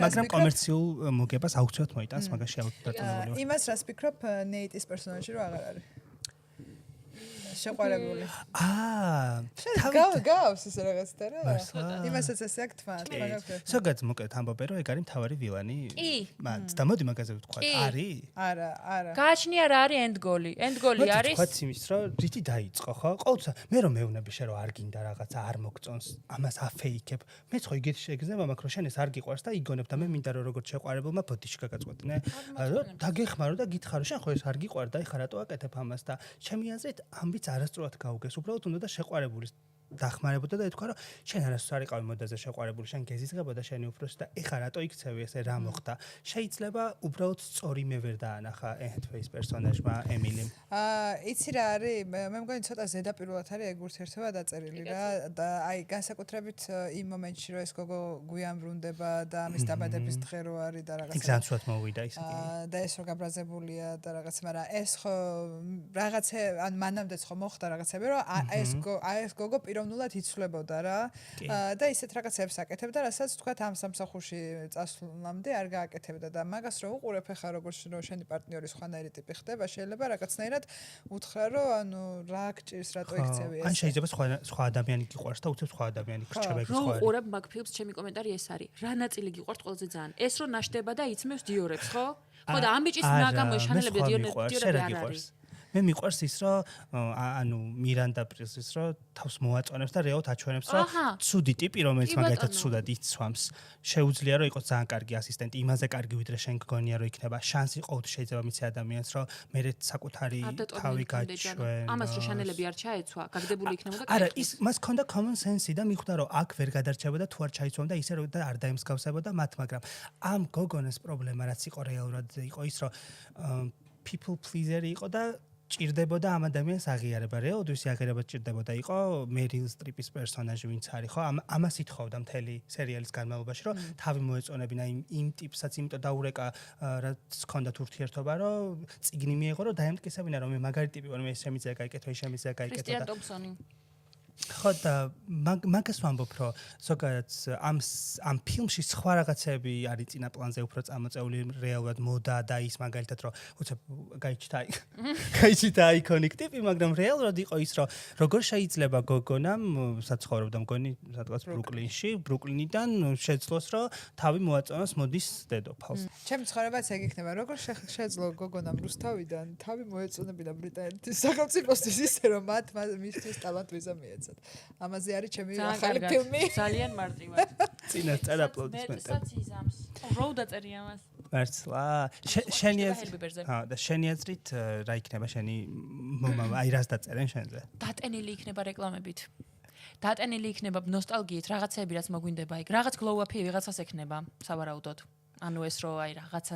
C: მაგრამ კომერციულ მოგებას აუცილებლად მოიტანს, მაგაში დარწმუნებული ვარ.
A: იმას რას ფიქრობ ნეიტის პერსონაჟი რო აღარ არის? შეყვარებული. გავს ეს რაღაცა რა. იმასაც ესე აქ თმა, მაგაფერ.
C: სოგაც მოკეთ ამბობენ რომ ეგ არის მთავარი ვილანი. მათ და მოდი მაგაზე ვთქვათ, არის?
A: არა.
B: გააჩნია რა არის ენდგოლი. ენდგოლი არის.
C: ვთქვათ იმის რომ რითი დაიწყო ხო? ყოველთვის მე რომ მეუბნები შენ რომ არ გინდა რაღაცა არ მოგწონს, ამას აფეიქებ. მეც ხო იგეთ შეგრძნება, მაგრამ შენ ეს არ გიყვარს და იგონებ და მე მინდა რომ როგორც შეყვარებულმა ბოდიში გაგაწყვეტნე. დაგეხმარო და გითხარო შენ ხო ეს არ გიყვარდა, ეხა რატო აკეთებ ამას და ჩემი აზრით ამბიც არასწორად გაუგეს, უბრალოდ უნდა და შეყვარებულის დახმარებოდა და ეთქვა რომ შენ არასდროს არ იყავი მოდაზე შეყვარებული, შენ გეზიზღებოდა შენი უფროსი და ეხა რატო იქცევი ესე რა მოხდა? შეიძლება უბრალოდ სწორი მე ვერ დაანახა Hathaway-ის პერსონაჟმა ემილიმ.
A: იცი რა არის? მე მგონი ცოტა ზედაპირულად არის ეგ ურთიერთობა დაწერილი რა და აი განსაკუთრებით იმ მომენტში რომ ეს გოგო გვიან ბრუნდება და ამის დაბადების დღე რო არის და რაღაცა.
C: იქ ზანცვად მოვიდა ის.
A: და ეს რო გაბრაზებულია და რაღაც, მაგრამ ეს ხო რაღაცა ან მანამდეც ხო მოხდა რაღაცები რომ ეს გოგო ნულად იცვლებოდა რა და ისეთ რაღაცებს აკეთებდა, რასაც თქვა ამ სამსახურში წასვლამდე არ გააკეთებდა და მაგას რო უყურებ ხა როგორც რო შენი პარტნიორი სხვანაირი ტიპი ხდება, შეიძლება რაღაცნაირად უთხრა რომ ანუ რა გჭირს რატო იქცევი ეს.
C: ან შეიძლება სხვა ადამიანი გიყვარს და უცებ სხვა ადამიანი გრჩება ეს სხვა.
B: რო უყურებ მაგ ფილმს, ჩემი კომენტარი ეს არის. რა ნაწილი გიყვარს ყველაზე ძალიან? ეს რო ნაშდება და იცმევს დიორებს, ხო? ხო და ამ ბიჭის მაგამო შანელები დიორები არ არის.
C: მე მიყვარს ის რომ ანუ მირანდა პრისის რომ თავს მოაწონებს და რეალურად აჩვენებს რომ ცუდი ტიპი რომელიც მაგალითად ცუდად იცვამს შეუძლია რომ იყოს ძალიან კარგი ასისტენტი, იმაზე კარგი ვიდრე შენ გგონია რომ იქნება შანსი ყოველთვის შეიძლება მიცე ადამიანს რომ მე საკუთარი თავი გაჩვენ.
B: ამას რო შანელები არ ჩაეცვა, გაგდებული იქნებოდა.
C: არა, ის მას ჰქონდა common sense-ი და მიხვდა რომ აქ ვერ გადარჩებოდა თუ არ ჩაიცვამდა ისე რომ და არ დაემსგავსებოდა მათ, მაგრამ ამ გოგონას პრობლემა რაც იყო რეალურად იყო ის რომ people pleaser იყო და ჭირდებოდა ამ ადამიანს აღიარება. რეალურად ის აღიარება ჭირდებოდა იყო მერილ სტრიპის პერსონაჟი ვინც არის ხო? ამას ითხოვდა მთელი სერიალის განმავლობაში რომ თავი მოეწონებინა იმ ტიპსაც, იმიტომ დაურეკა რაც ჰქონდათ ურთიერთობა რომ წიგნი მიეღო რომ დაემტკიცებინა რომ მე მაგარი ტიპი ვარ, მე შემიძლია გაიკეთო, შემიძლია გაიკეთო და
B: კრისტიან ტომპსონი.
C: ხო და მაგას ვამბობ რომ ზოგადად ამ ფილმში სხვა რაღაცები არის წინა პლანზე უფრო წამოწეული რეალურად მოდა და ის მაგალითად რომ უცებ გაიჩიტა აიკონიკ ტიპი, მაგრამ რეალურად იყო ის რომ როგორ შეიძლება გოგონამ საცხოვრებდა მგონი სადღაც ბრუკლინიდან შეძლოს რომ თავი მოაწონოს მოდის დედოფალს.
A: ჩემი ცხოვრებაც ეგ იქნება, როგორ შეძლო გოგონამ რუსთავიდან თავი მოეწონებინა ბრიტანეთის სახელმწიფოსთვის ისე რომ მათ მისთვის ტალანტ ვიზა მიეცათ. ამაზე არის ჩემი ახალი ფილმი.
B: ძალიან მარტივად.
C: წინასწარ აპლოდისმენტები.
B: რო დაწერია მას.
C: მართლა. შენი აზრით რა იქნება შენი აი რას დაწერენ შენზე?
B: დატენილი იქნება რეკლამებით. დატენილი იქნება ნოსტალგიით, რაღაცები რაც მოგვინდება იქ. რაღაც glow-up-ი ვიღაცას ექნება, სავარაუდოდ. ანუ ეს რო რაღაც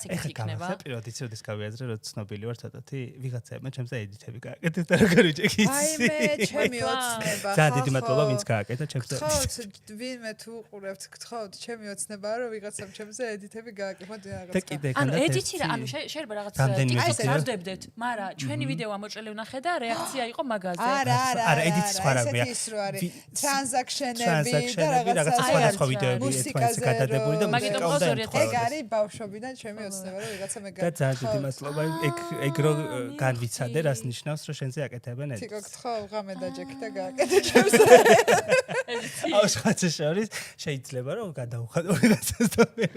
B: იქნება.
C: იქნება. პირველად იცი რომ გავიაზრე რომ ცნობილი ვარ ცოტათი ვიღაცებმა ჩემზე ედიტები გააკეთეს და როგორ ვიჭიქი.
A: აი მე ჩემი ოცნება.
C: ძალიან დიდი მადლობა ვინც გააკეთა ჩემზე.
A: ხო, ვინმე თუ უყურებთ, გთხოვთ, ჩემი ოცნება რომ ვიღაცამ ჩემზე ედიტები გააკეთო და რაღაც.
C: და კიდე
B: ანუ ედიტი რა, ანუ შეიძლება რაღაც TikTok-ს ვარდებდეთ, მაგრამ ჩვენი ვიდეო ამოჭრელი ვნახე და რეაქცია იყო მაგაზე.
A: არა,
C: ედიტის სხვა რამეა.
A: ეს რო არის ტრანზაქშენები და რაღაცა
C: სხვადასხვა ვიდეოები ერთმანეთს გადადებული და
B: მაგიტომ
A: ეგ არის ბავშვობიდან ჩემი ოცნება რომ ვიღაცა მე
C: და ძალიან დიდი მადლობა ეგ რო განვიცადე რას ნიშნავს რომ შენზე აკეთებენ ეს
A: თიკო გთხოვ ღამე დაჯექი და გააკეთე ჩემს
C: აუ სხვათა შორის შეიძლება რომ გადავხადო ვიღაცას და მე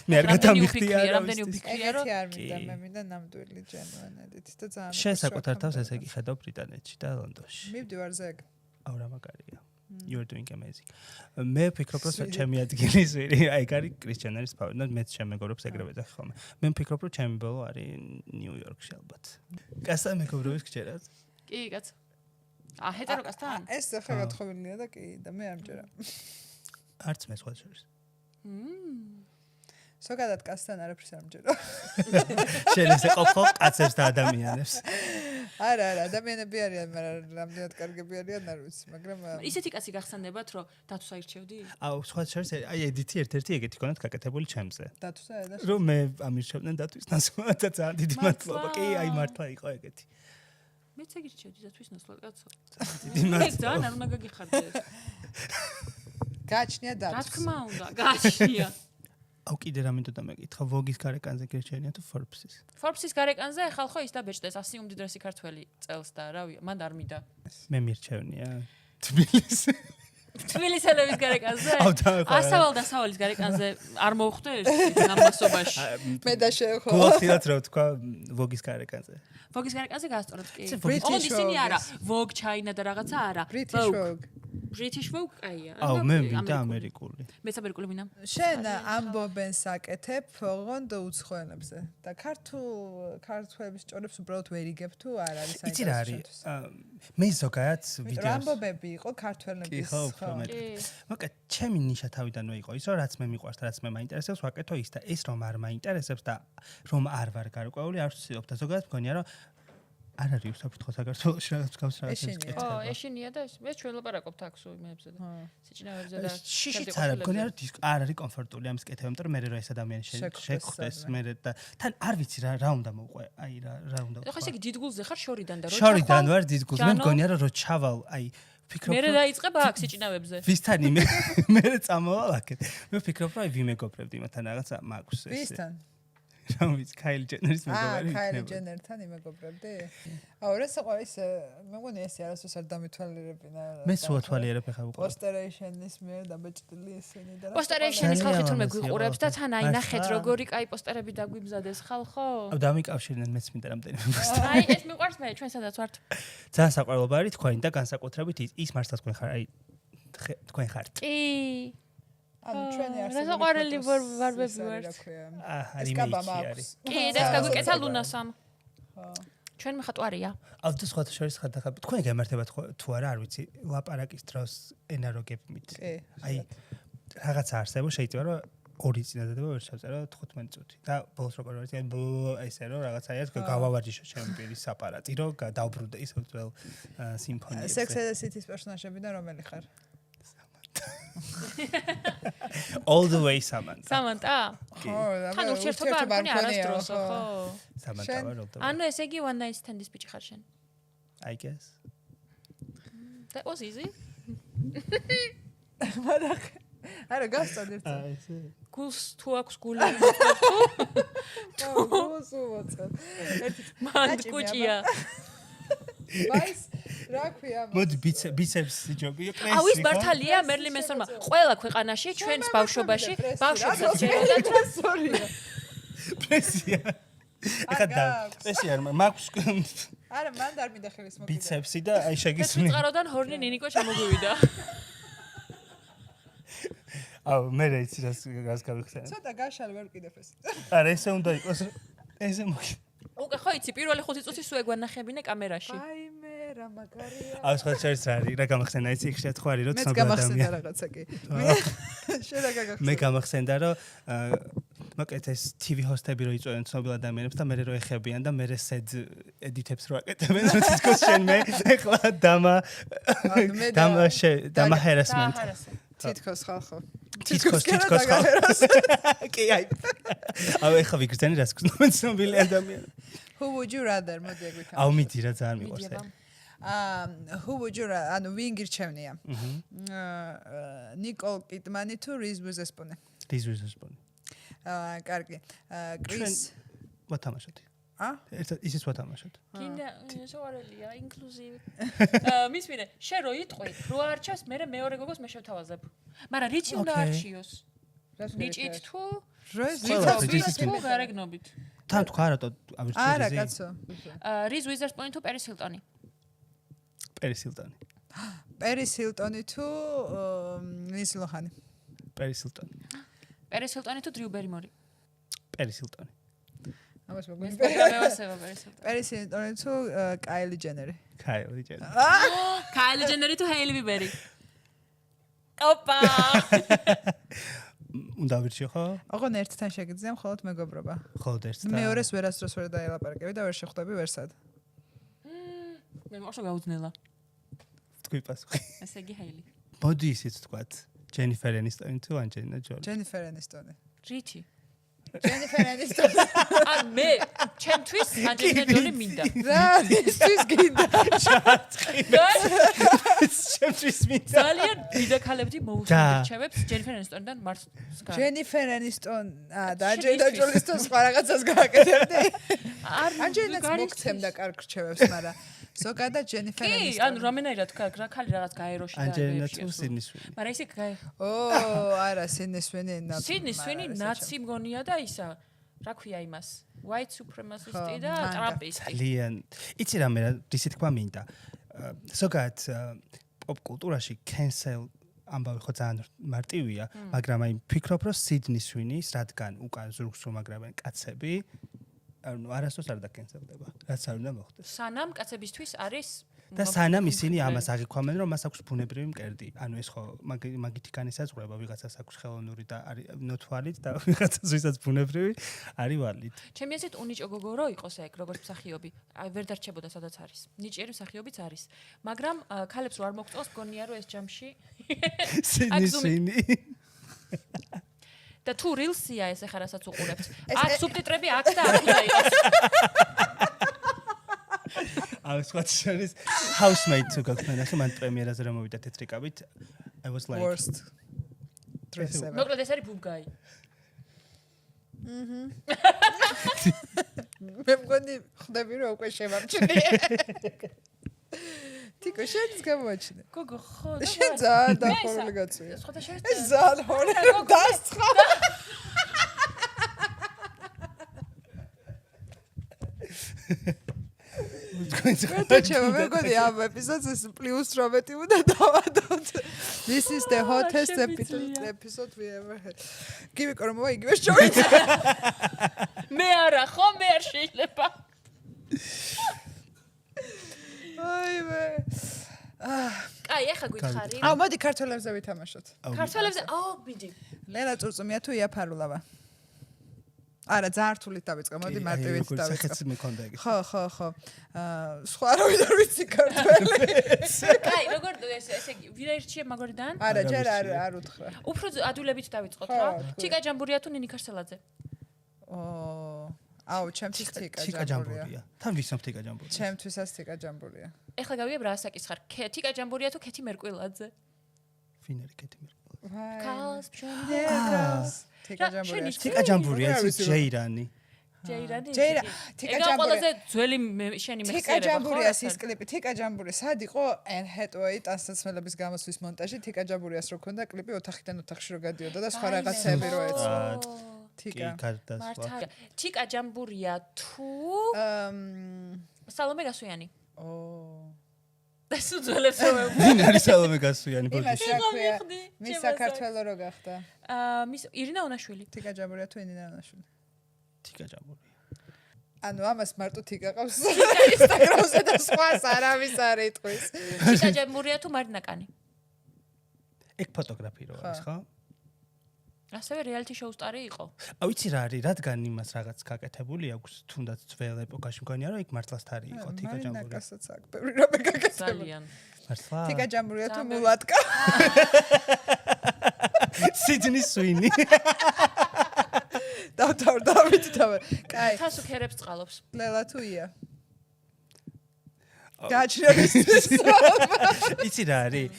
C: მე არ გადამიხდია
B: რამდენი უფიქრია რომ
A: არ მინდა მე მინდა ნამდვილი ჯენუენედით და ძალიან
C: შენ საკუთარ თავს ესე იგი ხედავ ბრიტანეთში და ლონდონში
A: მივდივარ ზეგ
C: აუ რა მაგარია you're doing amazing მე ვფიქრობ რომ ჩემი ადგილი ზვირი აი კარი კრისტიანერის ფავი და მეც შემეგობრებს ეგრევე და ხოლმე მე ვფიქრობ რომ ჩემი ბოლო არის ნიუ-იორკში ალბათ კასთან მეგობრობის გჯერათ
B: კი კაცო ჰეტერო კასთან
A: ეს ხა გათხოვილია და კი და მე არ მჯერა
C: არც მე სხვა შორის
A: ზოგადად კასთან არაფერს არ მჯერა
C: შენ ესე ყოფილ კაცებს და ადამიანებს
A: არა ადამიანები არიან მაგრამ რამდენად კარგები არიან არ ვიცი მაგრამ
B: ისეთი კაცი გახსენდებათ რომ დათვს აირჩევდი
C: აუ სხვა შორის აი ედითი ერთ-ერთი ეგეთი ქონათ გაკეთებული ჩემზე
A: დათვსა და
C: რომ მე ამირჩევდნენ დათვის ნაცვლად და ძალიან დიდი მადლობა კი აი მართლა იყო ეგეთი
B: მეც ეგირჩევდი დათვის ნაცვლად კაცო
C: დიდი
B: მე
C: მადლობა
B: ძალიან არ უნდა გაგიხარდეს
A: გაჩნია
B: რა
A: დათვს
B: თქმა უნდა გაჩნია
C: აუ კიდე რა მინდოდა მეკითხა ვოგის გარეკანზე გერჩენია თუ ფორბსის
B: ფორბსის გარეკანზე ხალხო ის და ბეჭდეს 100 უმდიდრესი ქართველი წელს და რავი მან არ მინდა
C: მე მირჩევნია თბილისი
B: თბილისელების გარეკანზე
C: აუ დააყარა
B: ასავალ-დასავალის გარეკანზე არ მოხვდე ერთი ამასობაში
A: მე და შეხო
C: გულახდილად რა ვთქვა ვოგის გარეკანზე
B: ვოგის გარეკანზე გასწორებ კი
A: British
B: ოღონდ ისინი არა
A: Vogue-ის.
B: ვოგ ჩაინა და რაღაცა არა
A: British Vogue
B: British Vogue კაია
C: აუ მე მინდა ამერიკული
B: მეც ამერიკული მინდა
A: შენ ამბობენ საკეთებ ოღონდ უცხოენებზე და ქართველების ჭორებს უბრალოდ ვერ იგებ თუ არ არის
C: იცი რა არის მე ზოგადად ვიდეოს
A: ამბობები იყო ქართველების
C: ხო მაგრამ ჩემი ნიშა თავიდანვე იყო ის რომ რაც მე მიყვარს და რაც მე მაინტერესებს ვაკეთო ის და ეს რომ არ მაინტერესებს და რომ არ ვარ გარკვეული არ ვცდილობ და ზოგადად მგონია რომ არ არის უსაფრთხო საქართველოში რაღაც გავს რაღაცებს
B: ო ეშინია და მე ჩვენ ლაპარაკობთ აქ სულ იმებზე და სიჭინავებზე და
C: შიშიც არა მგონია რომ არ არის კომფორტული ამის კეთება იმიტომ რომ მე რო ეს ადამიანი შეგხვდეს მე და თან არ ვიცი რა უნდა მოყვე აი რა უნდა
B: ხო ესე იგი დიდგულზე ხარ შორიდან და რო
C: შორიდან ვარ დიდგულზე მე მგონია რომ ჩავალ აი ვფიქრობ
B: მე დაიწყება აქ სიჭინავებზე
C: ვისთან მე წამოვალ აქეთ მე ვფიქრობ რომ აი ვიმეგობრებდი იმათთან რაღაცა მაქვს ეს
A: ვისთან
C: რა ვიცი კაილი ჯენერის მეგობარი
A: კაილი ჯენერთან იმეგობრებდი აუ რა საყვარის მე მგონი ეს არასდროს არ დამithვალიერებინა
C: მე სულ თვალიერებ ხა უყურებ
A: პოსტერეიშენის მიერ დაბეჭდილი ისინი და
B: პოსტერეიშენის ხალხი თურმე გვიყურებს და თან აი ნახეთ როგორი კაი პოსტერები დაგვიმზადეს ხალხო
C: აუ დამიკავშირდნენ მეც მინდა რამდენიმე პოსტერი
B: აი ეს მიყვარს მე ჩვენ სადაც ვართ
C: ძალიან საყვარელობა არის თქვენი და განსაკუთრებით ის მართლა თქვენ ხარ აი თქვენ ხართ
B: კი
A: ანუ ჩვენი
B: რა საყვარელი ვარბები ვართ
C: არის მე არის
B: კი ეს გაგვიკეთა ლუნასამ ჩვენ მხატვარია
C: აუ და სხვა შორის ხადახა თქვენ გამართებათ თუ არა არ ვიცი ლაპარაკის დროს ენაროგებმით აი რაღაცა არსებობს შეიძლება რომ ორი წინადადება ვერ ჩავწერო 15 წუთი და ბოლოს როგორ არის ესე რომ რაღაცაია გავავარჯიშო ჩემი პირის აპარატი რომ დავბრუნდე ის ძველ სიმფონიებზე
A: Sex and the City-ის პერსონაჟებიდან რომელი ხარ
C: all the way Samantha
B: Samantha
A: ხო
B: თან ურთიერთობა არ მქონია არასდროს ხო
C: Samantha ვარ all the way
B: ანუ ესე იგი one night stand-ის ბიჭი ხარ შენ
C: I guess
B: that was easy
A: არა გასწორდით
C: ესე
B: გულს თუ აქვს გული
A: თუ გულს უოწევ
B: მანდ კუჭია
A: ვაის რა ქვია
C: მოდი ბიცეპს ჯობია პრესი
B: აუ ის მართალია მერლი მენსონმა ყველა ქვეყანაში ჩვენს ბავშვობაში ბავშვებს წერდა
A: პრესორია
C: პრესია ეხა და პრესი არ მაქვს
A: არა მანდ არ მინდა ხელის მოკიდა
C: ბიცეპსი და აი შეგისმენი
B: წყაროდან ჰორნი ნინიკო ჩამოგვივიდა
C: აუ მე რეიცი რას გავიხსენე
A: ცოტა გაშალ ვერ ვკიდებ ეს
C: არა ესე უნდა იყოს ესე მოგი
B: უკვე ხო იცი პირველი 5 წუთი სულ ეგვანახებინე კამერაში
A: აი მე რა მაგარია
C: აუ სხვა შორის რა არის რა გამახსენდა იცი იქ შეთხარი რომ
A: მეც გამახსენდა რაღაცა კი შენ რა გაგახსენდა
C: მე გამახსენდა რომ მოკეთ ეს TV ჰოსტები რო იწვევენ ცნობილ ადამიანებს და მე რო ეხებიან და მე სედ ედიტებს რო აკეთებენ რომ თითქოს შენ მე ეხლა დამა ჰერასმენტ
A: თითქოს ხალხო
C: თითქოს კი აი აუ ეხლა ვიგრძენი რას გქნობენ ცნობილი ადამიანები
A: Who would you rather მოდი ეგ ვიქნა
C: აუ მიდი რა ძალიან მიყვარს
A: who would you ანუ ვინ გირჩევნია ნიკოლ კიდმანი თუ რის უიზესპუნი
C: რის უიზესპუნი
A: კარგი. კრის
C: ვათამაშოთ. ერთად ისიც ვათამაშოთ.
B: კიდე ზოარელია ინკლუზივი. მის მინე შენ რო იტყვი, რო არჩევს, მე მეორე გოგოს მე შევთავაზებ. მაგრამ რიცი უნდა არჩიოს? ნიჭით თუ
C: რიცით
B: თუ გარეგნობით?
C: თან თქვა რატო ავირჩიე
A: არა კაცო.
B: რის ვიზერსპონი თუ პერის ჰილტონი?
C: პერის ჰილტონი.
A: პერის ჰილტონი თუ ლინსი ლოჰანი?
C: პერის ჰილტონი.
B: პერის ჰილტონი თუ დრიუ ბერიმორი?
C: პერის ჰილტონი.
A: ამას
B: მე
A: მოგონი.
B: გავევასება პერის ჰილტონი.
A: პერის ჰილტონი თუ კაილი ჯენერი?
C: კაილი ჯენერი.
B: კაილი ჯენერი თუ ჰეილი ბიბერი? ოპა!
C: უნდა ვირჩიო ხო?
A: ოღონ ერთთან შეგიძლია მხოლოდ მეგობრობა.
C: მხოლოდ ერთთან.
A: მეორეს ვერასდროს ვერ დაელაპარაკები და ვერ შეხვდები ვერსად.
B: მე მოშო გაუძნელა.
C: თქვი პასუხი.
B: ესე იგი ჰეილი.
C: მოდი ისიც თქვათ. ჯენიფერ ენისტონი თუ ანჯელინა ჯოლი.
A: ჯენიფერ ენისტონი.
B: რიჩი?
A: ჯენიფერ ენისტონი.
B: ან მე ჩემთვის ანჯელინა ჯოლი მინდა.
A: რა ისთვის გინდა?
C: ჩემთვის მინდა.
B: ძალიან დიდ ქალებდი მოусმინეთ ჩემებს ჯენიფერ ენისტონიდან მარს გა.
A: ჯენიფერ ენისტონ და ანჯელინა ჯოლის თუ სხვა რაღაცას გააკეთებდი? ანჯელინა მოგცემდა კარგ რჩევებს, მაგრამ ზოგადად ჯენიფერ
B: კი,
A: ენისტონი.
B: ანუ რამენაირად რა ქალი რაღაც გაეროში და
C: ანჯელინა თუ სიდნისვინი.
B: მაგრამ ისე
A: არა, სიდნისვინი
B: სიდნისვინი ნაცი მგონია და ისა რა ქვია იმას white supremacist და ტრამპისტი.
C: ძალიან იცი რა მე ისე თქვა მინდა. ზოგადად პოპ კულტურაში cancel ამბავი ხო ძალიან მარტივია, მაგრამ აი ფიქრობ რომ სიდნისვინის რადგან უკან ზურგს უმაგრებენ კაცები, ანუ არასდროს არ დაკენსელდება. რაც არ უნდა მოხდეს.
B: სანამ კაცებისთვის არის
C: და სანამ ისინი ამას აღიქვამენ რომ მას აქვს ბუნებრივი მკერდი. ანუ ეს ხო მაგითი განისაზღვრება, ვიღაცას აქვს ხელოვნური და არის ნოთვალით და ვიღაცას ვისაც ბუნებრივი არის ვალით.
B: ჩემი ასეთ უნიჭო გოგო რო იყოს ეგ როგორც მსახიობი, აი ვერ დარჩებოდა სადაც არის. ნიჭიერი მსახიობიც არის. მაგრამ ქალებს რო არ მოგწონს, მგონია რომ ეს ჯამში
C: სიდნისვინი.
B: და თუ რილსია ეს ახლა რასაც უყურებთ. აქ სუბტიტრები აქ და აქ უნდა იყოს.
C: I was watching Housemate თუ გაქვთ ნახე მან პრემიერაზე რომ მოვიდა თეთრიკაბით I was like
A: worst dress ever.
B: მოკლედ ეს არის ბუბგაი.
A: მე მგონი ხდები რომ უკვე შემარჩენე. თიკო შენს გამოაჩინე.
B: გოგო ხო და
A: შენ ძალიან დახურული გაწვია.
B: სხვათა
A: ეს
B: შეიძლება
A: ძალიან ხორე რომ დასცხა. მე მგონი ამ ეპიზოდს ეს პლუს რომეთი უნდა დავადოთ. This is the hottest episode we ever had. გივიკო რომ მოვა იგივე შოვით.
B: მე არა ხო მე არ შეიძლება.
A: აი მე.
B: აი ახლა გითხარი.
A: აუ მოდი ქართველებზე ვითამაშოთ.
B: ქართველებზე მიდი.
A: ლელა წურწუმია თუ იაფარულავა. არა ზართულით დავიწყე, მოდი მარტივით დავიწყე.
C: ხეც მეკონდა ეგ.
A: ხო. სხვა რა ვიდარ ვიცი ქართველი.
B: აი როგორ ესე იგი ვირაირჩიე მაგორიდან?
A: არა ჯერ არ უთხრა.
B: უფრო ადვილებით დავიწყოთ რა. ჩიკა ჯამბურია თუ ნინი ქარსელაძე?
A: აუ ჩემთვის
C: თიკა ჯამბურია. თან ვისნობ თიკა ჯამბურია.
A: ჩემთვისაც თიკა ჯამბურია.
B: ეხლა გავიგებ რა ასაკისხარ. თიკა ჯამბურია თუ ქეთი მერკვილაძე?
C: ვინერი ქეთი მერკვილაძე?
B: ქალს
C: თიკა ჯამბურია ის ჯეირანი.
B: ჯეირანი?
A: თიკა ჯამბურია.
B: ძველი შენი მეხსიერება.
A: თიკა ჯამბურიას ის კლიპი, თიკა ჯამბური სად იყო Anne Hathaway ტანსაცმელების გამოსვლის მონტაჟი, თიკა ჯამბურიას რო ქონდა კლიპი ოთახიდან ოთახში რო გადიოდა და სხვა რაღაცები რო ეცვა. თიკა.
B: თიკა ჯამბურია თუ სალომე გასვიანი? და სუძველებს რომ
C: ვინ არის სალომე გასვიანი
A: იმას რა ქვია? მის საქართველო რო გახდა.
B: მის ირინა უნაშვილი.
A: თიკა ჯამბურია თუ ირინა უნაშვილი?
C: თიკა ჯამბურია.
A: ანუ ამას მარტო თიკა ყავს ინსტაგრამზე და სხვას არავის არ იტყვის.
B: თიკა ჯამბურია თუ მარინა კანი?
C: ეგ ფოტოგრაფი რო არის ხო?
B: ასევე რეალიტი შოუ სტარი იყო.
C: აუ იცი რა არის, რადგან იმას რაღაც გაკეთებული აქვს, თუნდაც ძველ ეპოქაში მგონია რომ იქ მართლა სტარი იყო თიკა ჯამბურია.
A: მარინა კასაც აქვს ბევრი რამე გაკეთებული.
B: ძალიან.
C: მართლა?
A: თიკა ჯამბურია თუ მულატკა?
C: სიდნისვინი.
A: დავით. კაი.
B: თას უქერებს წყალობს.
A: ლელა თუ ია? გაჩნევისთვის.
C: იცი რა არის?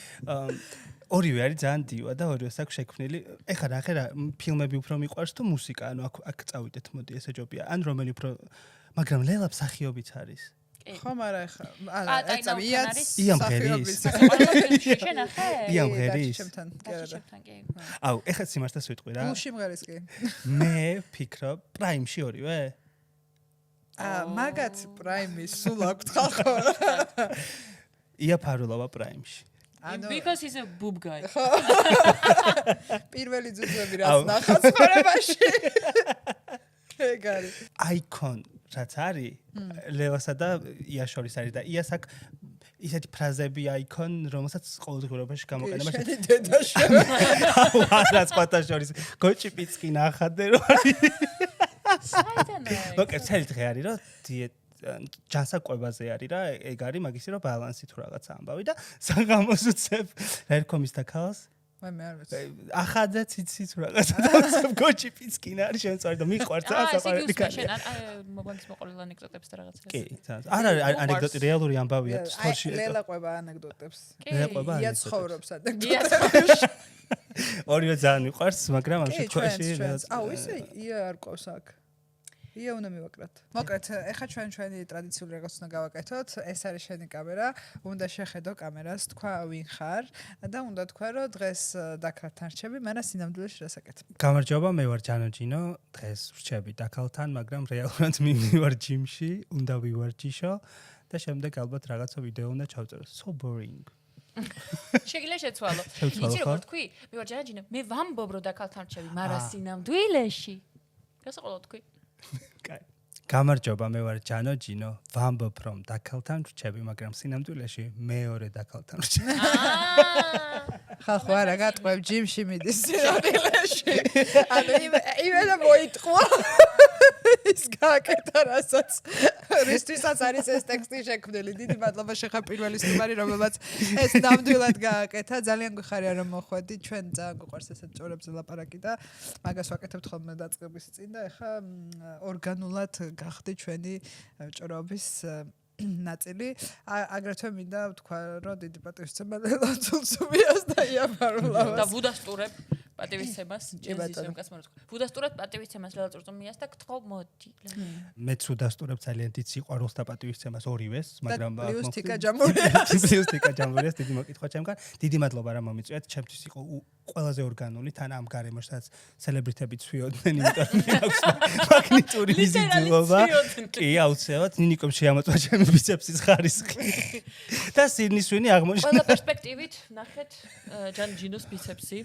C: ორივე არის ძალიან დივა და ორივეს აქვს შექმნილი. ეხლა ნახე რა ფილმები უფრო მიყვარს თუ მუსიკა, ანუ აქ წავიდეთ, მოდი ესე ჯობია. ან რომელი უფრო მაგრამ ლელა მსახიობიც არის.
A: ხო, მაგრამ ეხლა არა, იაც
C: იან მღერის.
B: შენ ახე?
C: იან მღერის.
A: ჩემთან.
B: ჩემთან კი.
C: აუ, ეხლა სიმართლეს ვიტყვი რა.
A: გულში მღერის კი.
C: მე ფიქრობ, პრაიმში ორივე.
A: მაგაც პრაიმის სულ აქვს ხალხო.
C: ია ფარულავა პრაიმში.
B: Because he's a boob guy.
A: პირველი ძუძები რაც ნახა ცხოვრებაში. ეგ არის.
C: Icon რაც არის ლევასა და ია შორის არის და იას აქ ისეთი ფრაზები icon რომელსაც ყოველდღიურობაში გამოყენება.
A: შენი დედა
C: აუ არა სხვათა შორის გოჭი პიცკი ნახადე რო არის.
B: საიდან
C: ოკეი, წელი დღე არის რომ ჯანსაკვებაზე არის რა, ეგ არის მაგისი რომ ბალანსი თუ რაღაცა ამბავი და საღამოს უცებ ერქომის და ქალს.
A: მე არ ვიცი.
C: ახადა ციცი თუ რაღაცა დავსებ გოჭი პიცკინა არის შენ წავი და მიყვარს რა საყვარელი
B: კაცი. შენ მოგონის მოყოლა ანეკდოტებს და რაღაცას.
C: კი, არა ანეკდოტი რეალური ამბავია სტორში.
A: ლელა ყვება ანეკდოტებს.
C: ლელა ყვება
A: ია
C: ანეკდოტებს.
A: ცხოვრობს ანეკდოტებში.
C: ორივე ძალიან მიყვარს, მაგრამ ამ შემთხვევაში
A: აუ ისე ია არ ყავს აქ. ია უნდა მივაკრათ. მოკლედ, ეხა ჩვენი ტრადიციული რაღაც უნდა გავაკეთოთ. ეს არის შენი კამერა. უნდა შეხედო კამერას, თქვა ვინ ხარ და უნდა თქვა რომ დღეს დაქალთან რჩები, მაგრამ სინამდვილეში რასაკეთებ.
C: გამარჯობა, მე ვარ ჯანო ჯინო. დღეს რჩები დაქალთან, მაგრამ რეალურად მივარ ჯიმში, უნდა ვივარჯიშო და შემდეგ ალბათ რაღაცა ვიდეო უნდა ჩავწერო. So boring.
B: შეგიძლია შეცვალო. იცი როგორ თქვი? მე ვარ ჯანო ჯინო. მე ვამბობ რომ დაქალთან რჩები, მაგრამ სინამდვილეში. გასაყოლო თქვი?
C: კაი. გამარჯობა, მე ვარ ჯანო ჯინო. ვამბობ რომ დაქალთან რჩები, მაგრამ სინამდვილეში მეორე დაქალთან რჩები.
A: ხალხო არა გატყვევ ჯიმში მიდის სინამდვილეში. ანუ იმენა მოიტყვა. ის გააკეთა რასაც რისთვისაც არის ეს ტექსტი შექმნილი. დიდი მადლობა შეხა პირველი სტუმარი, რომელმაც ეს ნამდვილად გააკეთა. ძალიან გვიხარია რომ მოხვედი. ჩვენ ძალიან გვყვარს ესეთ ჭორებზე ლაპარაკი და მაგას ვაკეთებთ ხოლმე დაწყების წინ და ეხა ორგანულად გახდი ჩვენი ჭრობის ნაწილი. აგრეთვე მინდა ვთქვა რომ დიდი პატივისცემა ლელა ცულცუმიას და ია ფარულავას.
B: და ვუდასტურებ პატივისცემას ჯეზისემკაც მორწ. ვუდასტურებ პატივისცემას ლელა ცულცუმიას და გთხოვ მოდი.
C: მეც ვუდასტურებ ძალიან დიდ სიყვარულს და პატივისცემას ორივეს, მაგრამ
A: პლუს თიკა ჯამურიას.
C: პლუს თიკა ჯამურიას დიდი მოკითხვა ჩემგან. დიდი მადლობა რა მომიწვიათ. ჩემთვის იყო ყველაზე ორგანული თან ამ გარემოში, სადაც სელებრიტები ცვიოდნენ, იმიტომ რომ აქვს მაგნიტური ვიზიტილობა. კი, აუცილებლად ნინიკომ შეამოწმა ჩემი ბიცეპსის ხარისხი. და სინისვინი აღმოჩნდა.
B: ყველა პერსპექტივით ნახეთ ჯან ჯინოს ბიცეპსი.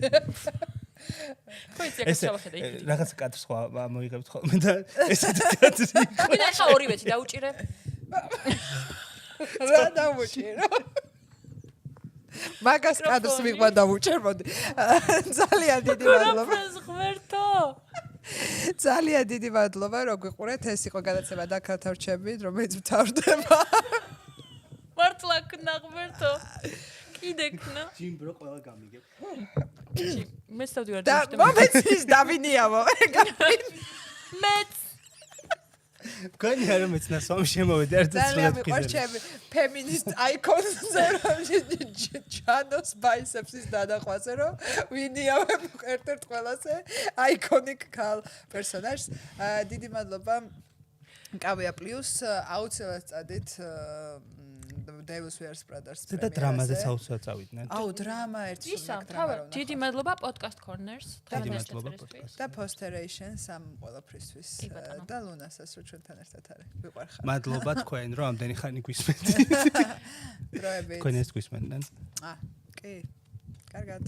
B: ხო იცი აქ შევახედე იქ.
C: რაღაცა კადრს ხო მოიგებთ ხოლმე და ესეთი კადრი.
B: ვიდა ხა ორივეთი დაუჭირე.
A: რა დავუჭირო? მაგას კადრს მიღვა დავუჭერ მოდი. ძალიან დიდი მადლობა.
B: ღმერთო.
A: ძალიან დიდი მადლობა რომ გიყურეთ. ეს იყო გადაცემა დაქალთან რჩები, რომელიც მთავრდება.
B: მართლა ქნა ღმერთო. კიდე ქნა.
C: ჯიმ ბრო ყველა გამიგებ.
B: მე სტავდივარ
A: და მომეცის დავინიავო.
B: მეც
C: განი არ მეცნა სამ შემოვედი არ
A: ძალიან მიყვარს ჩემი ფემინისტ აიკონზე რომ ჯანოს ბაისეპსის დანახვაზე რომ ვინიავებ ერთ-ერთ ყველაზე აიკონიკ ქალ პერსონაჟს. დიდი მადლობა კავია პლუს აუცილებლად წადით Devils Wears Brothers
C: და დრამაზეც აუცილებლად წავიდნენ.
A: აუ დრამა ერთ
B: ისა თავად დიდი მადლობა podcast corners
C: დიდი მადლობა podcast
A: და posteration სამ ყველაფრისთვის და ლუნასაც რომ ჩვენთან ერთად არის. ვიყვარხარ.
C: მადლობა თქვენ რომ ამდენი ხანი გვისმენთ.
A: დროებით.
C: თქვენ ეს გვისმენდნენ.
A: კი. კარგად.